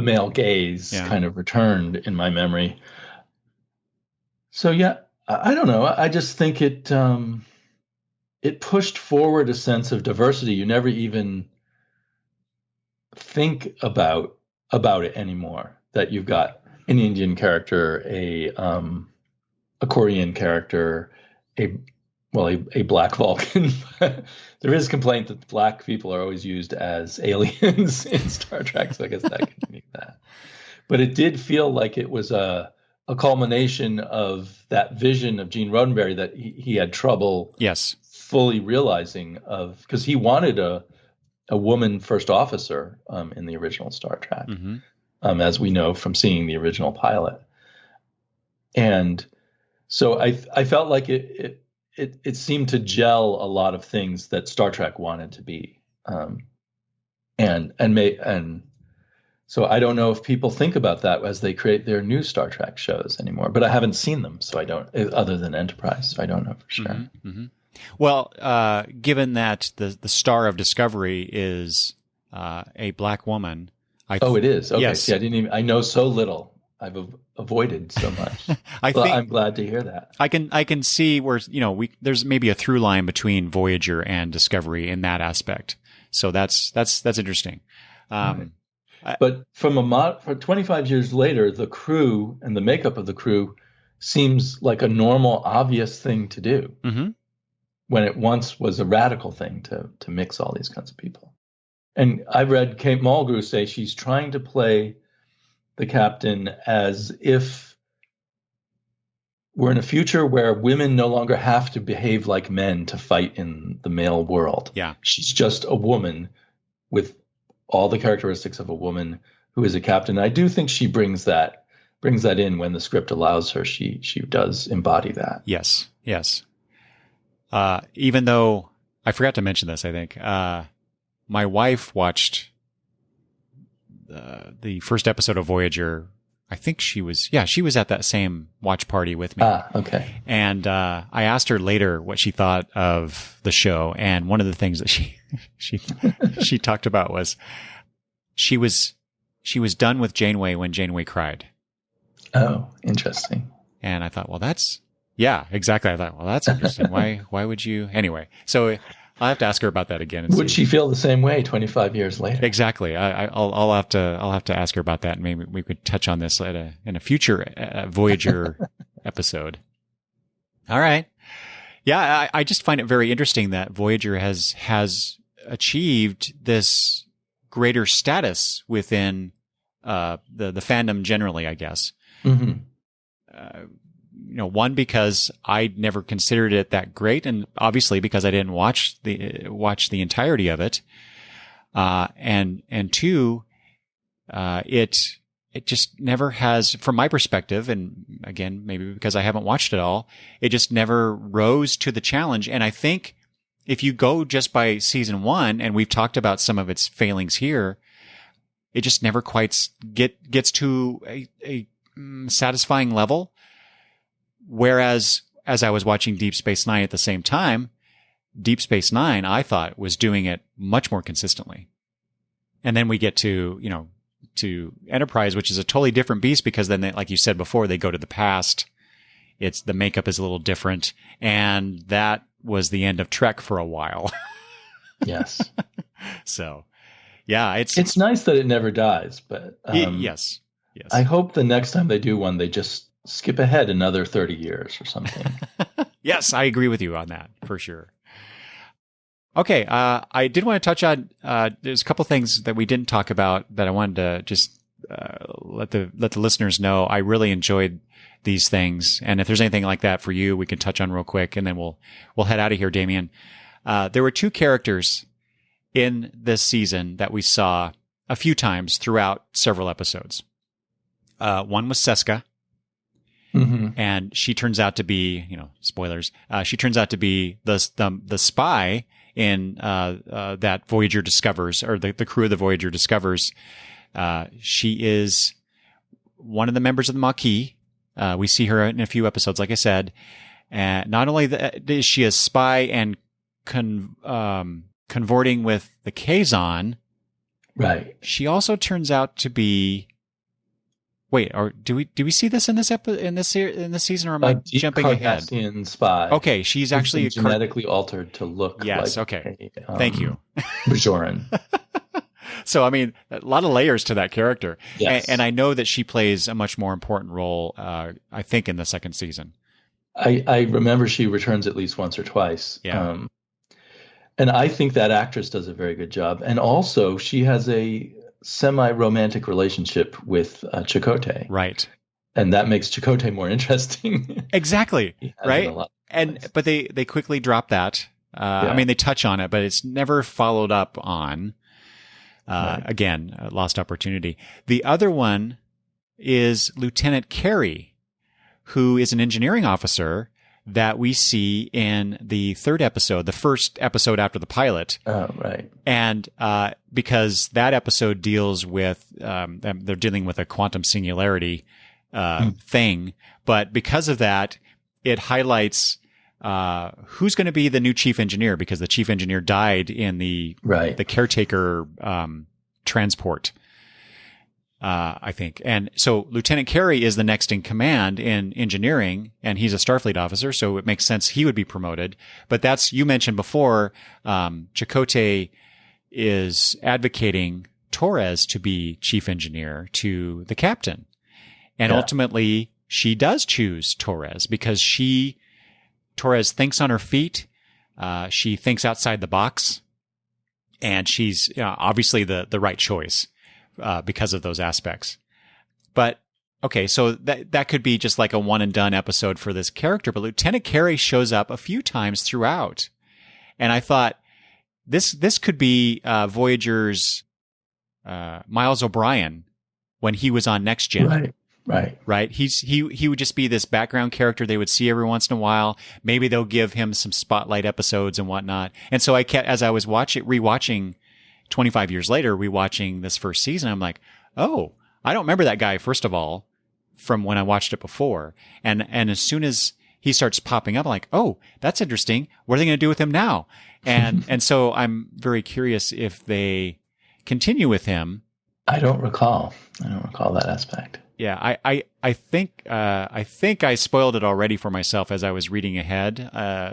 male gaze, kind of returned in my memory. So yeah, I don't know. I just think it pushed forward a sense of diversity. You never even think about it anymore, that you've got an Indian character, a Korean character, a Black Vulcan. There is complaint that Black people are always used as aliens in Star Trek, so I guess that could mean that. But it did feel like it was a culmination of that vision of Gene Roddenberry that he had trouble fully realizing of, because he wanted a woman first officer in the original Star Trek, as we know from seeing the original pilot. And so I felt like it seemed to gel a lot of things that Star Trek wanted to be, and so I don't know if people think about that as they create their new Star Trek shows anymore. But I haven't seen them, so I don't. Other than Enterprise, so I don't know for sure. Well, given that the star of Discovery is a Black woman, it is. Okay, yes. See, I know so little. I've avoided so much. I'm glad to hear that. I can see where there's maybe a through line between Voyager and Discovery in that aspect. So that's interesting. Right. But for 25 years later, the crew and the makeup of the crew seems like a normal, obvious thing to do. When it once was a radical thing to mix all these kinds of people. And I read Kate Mulgrew say she's trying to play the captain as if we're in a future where women no longer have to behave like men to fight in the male world. Yeah. She's just a woman with all the characteristics of a woman who is a captain. I do think she brings that in when the script allows her. She does embody that. Yes. Even though I forgot to mention this, I think my wife watched the first episode of Voyager. I think she was at that same watch party with me. Okay. And I asked her later what she thought of the show, and one of the things that she talked about was she was done with Janeway when Janeway cried. Oh, interesting. And I thought, well, exactly. I thought, well, that's interesting. Why would you? Anyway, so I'll have to ask her about that again. Would she feel the same way 25 years later? Exactly. I'll have to ask her about that, and maybe we could touch on this in a future Voyager episode. All right. Yeah, I just find it very interesting that Voyager has achieved this greater status within the fandom generally, I guess. Mm-hmm. One, because I never considered it that great, and obviously because I didn't watch the entirety of it. And two, it just never has, from my perspective, and again, maybe because I haven't watched it all, it just never rose to the challenge. And I think if you go just by season 1, and we've talked about some of its failings here, it just never quite gets to a satisfying level. Whereas, as I was watching Deep Space Nine at the same time, Deep Space Nine, I thought, was doing it much more consistently. And then we get to Enterprise, which is a totally different beast, because then, like you said before, they go to the past. The makeup is a little different, and that was the end of Trek for a while. Yes. So, yeah, it's nice that it never dies, but yes. I hope the next time they do one, they just skip ahead another 30 years or something. Yes, I agree with you on that for sure. Okay, I did want to touch on, there's a couple things that we didn't talk about that I wanted to just let the listeners know. I really enjoyed these things, and if there's anything like that for you, we can touch on real quick, and then we'll head out of here, Damien. There were 2 characters in this season that we saw a few times throughout several episodes. One was Seska. Mm-hmm. And she turns out to be, spoilers. She turns out to be the spy in that Voyager discovers, or the crew of the Voyager discovers. She is one of the members of the Maquis. We see her in a few episodes, like I said. And not only is she a spy and convorting with the Kazon, right? She also turns out to be. Wait, or do we see this in this season, or am I jumping ahead? Cardassian spy. Okay, she's actually genetically altered to look. Yes. Like okay. Thank you, Bajoran. So, I mean, a lot of layers to that character. Yes. And I know that she plays a much more important role, I think, in the second season. I remember she returns at least once or twice. Yeah. And I think that actress does a very good job. And also, she has a semi-romantic relationship with Chakotay. Right. And that makes Chakotay more interesting. Exactly. Right. But they quickly drop that. I mean, they touch on it, but it's never followed up on. Right. Again, a lost opportunity. The other one is Lieutenant Carey, who is an engineering officer that we see in the 3rd episode, the first episode after the pilot. Oh, right. And because that episode deals with, they're dealing with a quantum singularity thing, but because of that, it highlights who's going to be the new chief engineer, because the chief engineer died in the caretaker transport. I think. And so Lieutenant Carey is the next in command in engineering, and he's a Starfleet officer, so it makes sense he would be promoted. But you mentioned before, Chakotay is advocating Torres to be chief engineer to the captain. And ultimately, she does choose Torres because Torres thinks on her feet. She thinks outside the box, and she's obviously the right choice. Because of those aspects. But okay, so that could be just like a one and done episode for this character, but Lieutenant Carey shows up a few times throughout. And I thought this could be Voyager's Miles O'Brien when he was on Next Gen. Right. He would just be this background character they would see every once in a while. Maybe they'll give him some spotlight episodes and whatnot. And so as I was rewatching 25 years later, rewatching this first season, I'm like, oh, I don't remember that guy, first of all, from when I watched it before. And as soon as he starts popping up, I'm like, oh, that's interesting. What are they going to do with him now? And so I'm very curious if they continue with him. I don't recall that aspect. Yeah, I think I spoiled it already for myself as I was reading ahead,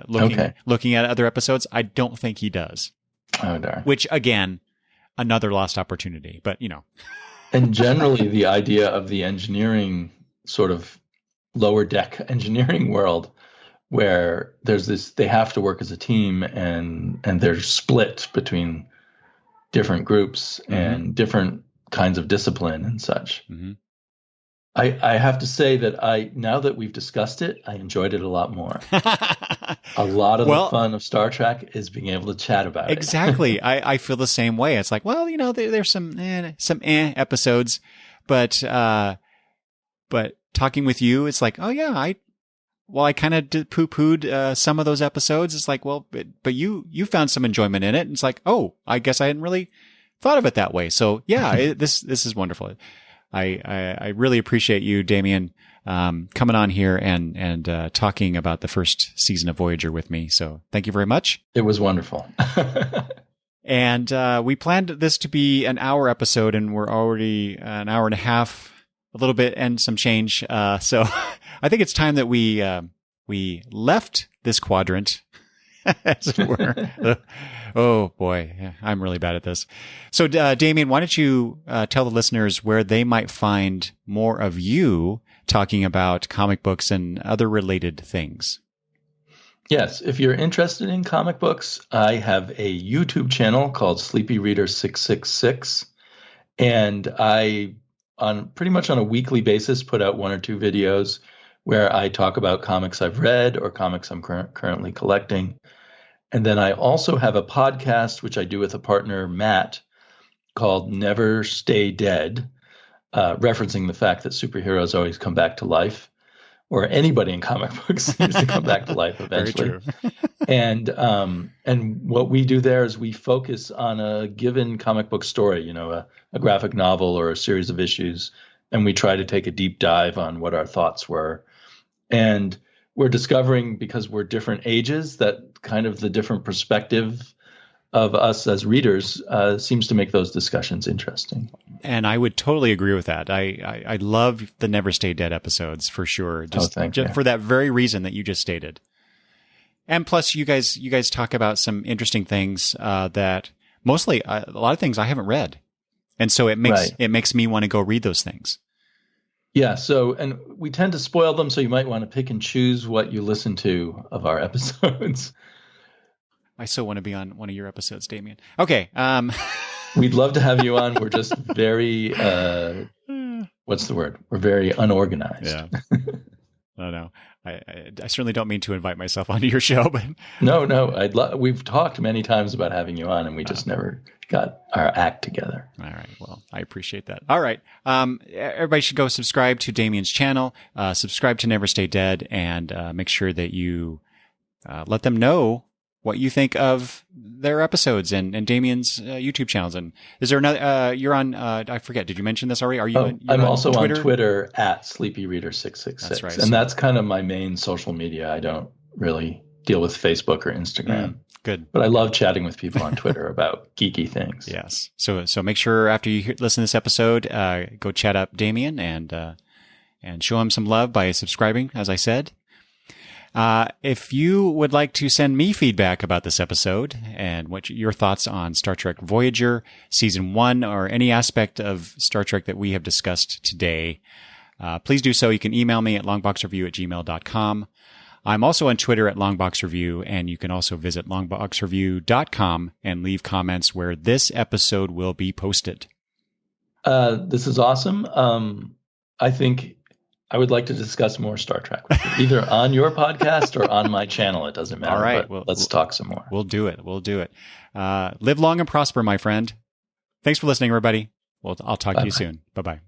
looking at other episodes. I don't think he does. Oh, darn. Which, again, another lost opportunity, but And generally, the idea of the engineering, sort of lower deck engineering world, where there's this, they have to work as a team, and they're split between different groups and different kinds of discipline and such. I have to say that now that we've discussed it, I enjoyed it a lot more. A lot of the fun of Star Trek is being able to chat about it. Exactly. I feel the same way. It's like, well, there's some episodes, but talking with you, it's like, oh yeah, I kind of poo-pooed some of those episodes. It's like, well, but you found some enjoyment in it. And it's like, oh, I guess I hadn't really thought of it that way. So yeah, this is wonderful. I really appreciate you, Damien, coming on here and talking about the first season of Voyager with me. So thank you very much. It was wonderful. And we planned this to be an hour episode, and we're already an hour and a half, a little bit and some change. So I think it's time that we left this quadrant, as it were. Oh boy, I'm really bad at this. So, Damien, why don't you tell the listeners where they might find more of you talking about comic books and other related things? Yes, if you're interested in comic books, I have a YouTube channel called Sleepy Reader 666, and I, pretty much on a weekly basis, put out 1 or 2 videos where I talk about comics I've read or comics I'm currently collecting. And then I also have a podcast, which I do with a partner, Matt, called Never Stay Dead, referencing the fact that superheroes always come back to life, or anybody in comic books seems to come back to life eventually. Very true. And what we do there is we focus on a given comic book story, a graphic novel or a series of issues, and we try to take a deep dive on what our thoughts were. And we're discovering, because we're different ages, that kind of the different perspective of us as readers seems to make those discussions interesting. And I would totally agree with that. I love the Never Stay Dead episodes for sure. Just for that very reason that you just stated. And plus, you guys talk about some interesting things that mostly a lot of things I haven't read, and so it makes me want to go read those things. Yeah. So, and we tend to spoil them, so you might want to pick and choose what you listen to of our episodes. I so want to be on one of your episodes, Damien. Okay. We'd love to have you on. We're just very, what's the word? We're very unorganized. Yeah. No. I certainly don't mean to invite myself onto your show, but no. We've talked many times about having you on, and we just never got our act together. All right. Well, I appreciate that. All right. Everybody should go subscribe to Damien's channel, subscribe to Never Stay Dead, and make sure that you let them know what you think of their episodes and Damien's YouTube channels. And is there another, you're on, I forget, did you mention this already? Are you? I'm also on Twitter at SleepyReader666. That's right. And that's kind of my main social media. I don't really deal with Facebook or Instagram. Good. But I love chatting with people on Twitter about geeky things. Yes. So make sure after you listen to this episode, go chat up Damien and show him some love by subscribing, as I said. If you would like to send me feedback about this episode and what your thoughts on Star Trek Voyager Season 1 or any aspect of Star Trek that we have discussed today, please do so. You can email me at longboxreview@gmail.com. I'm also on Twitter at longboxreview, and you can also visit longboxreview.com and leave comments where this episode will be posted. This is awesome. I think I would like to discuss more Star Trek with you, either on your podcast or on my channel. It doesn't matter. All right. Let's talk some more. We'll do it. Live long and prosper, my friend. Thanks for listening, everybody. I'll talk to you soon. Bye-bye.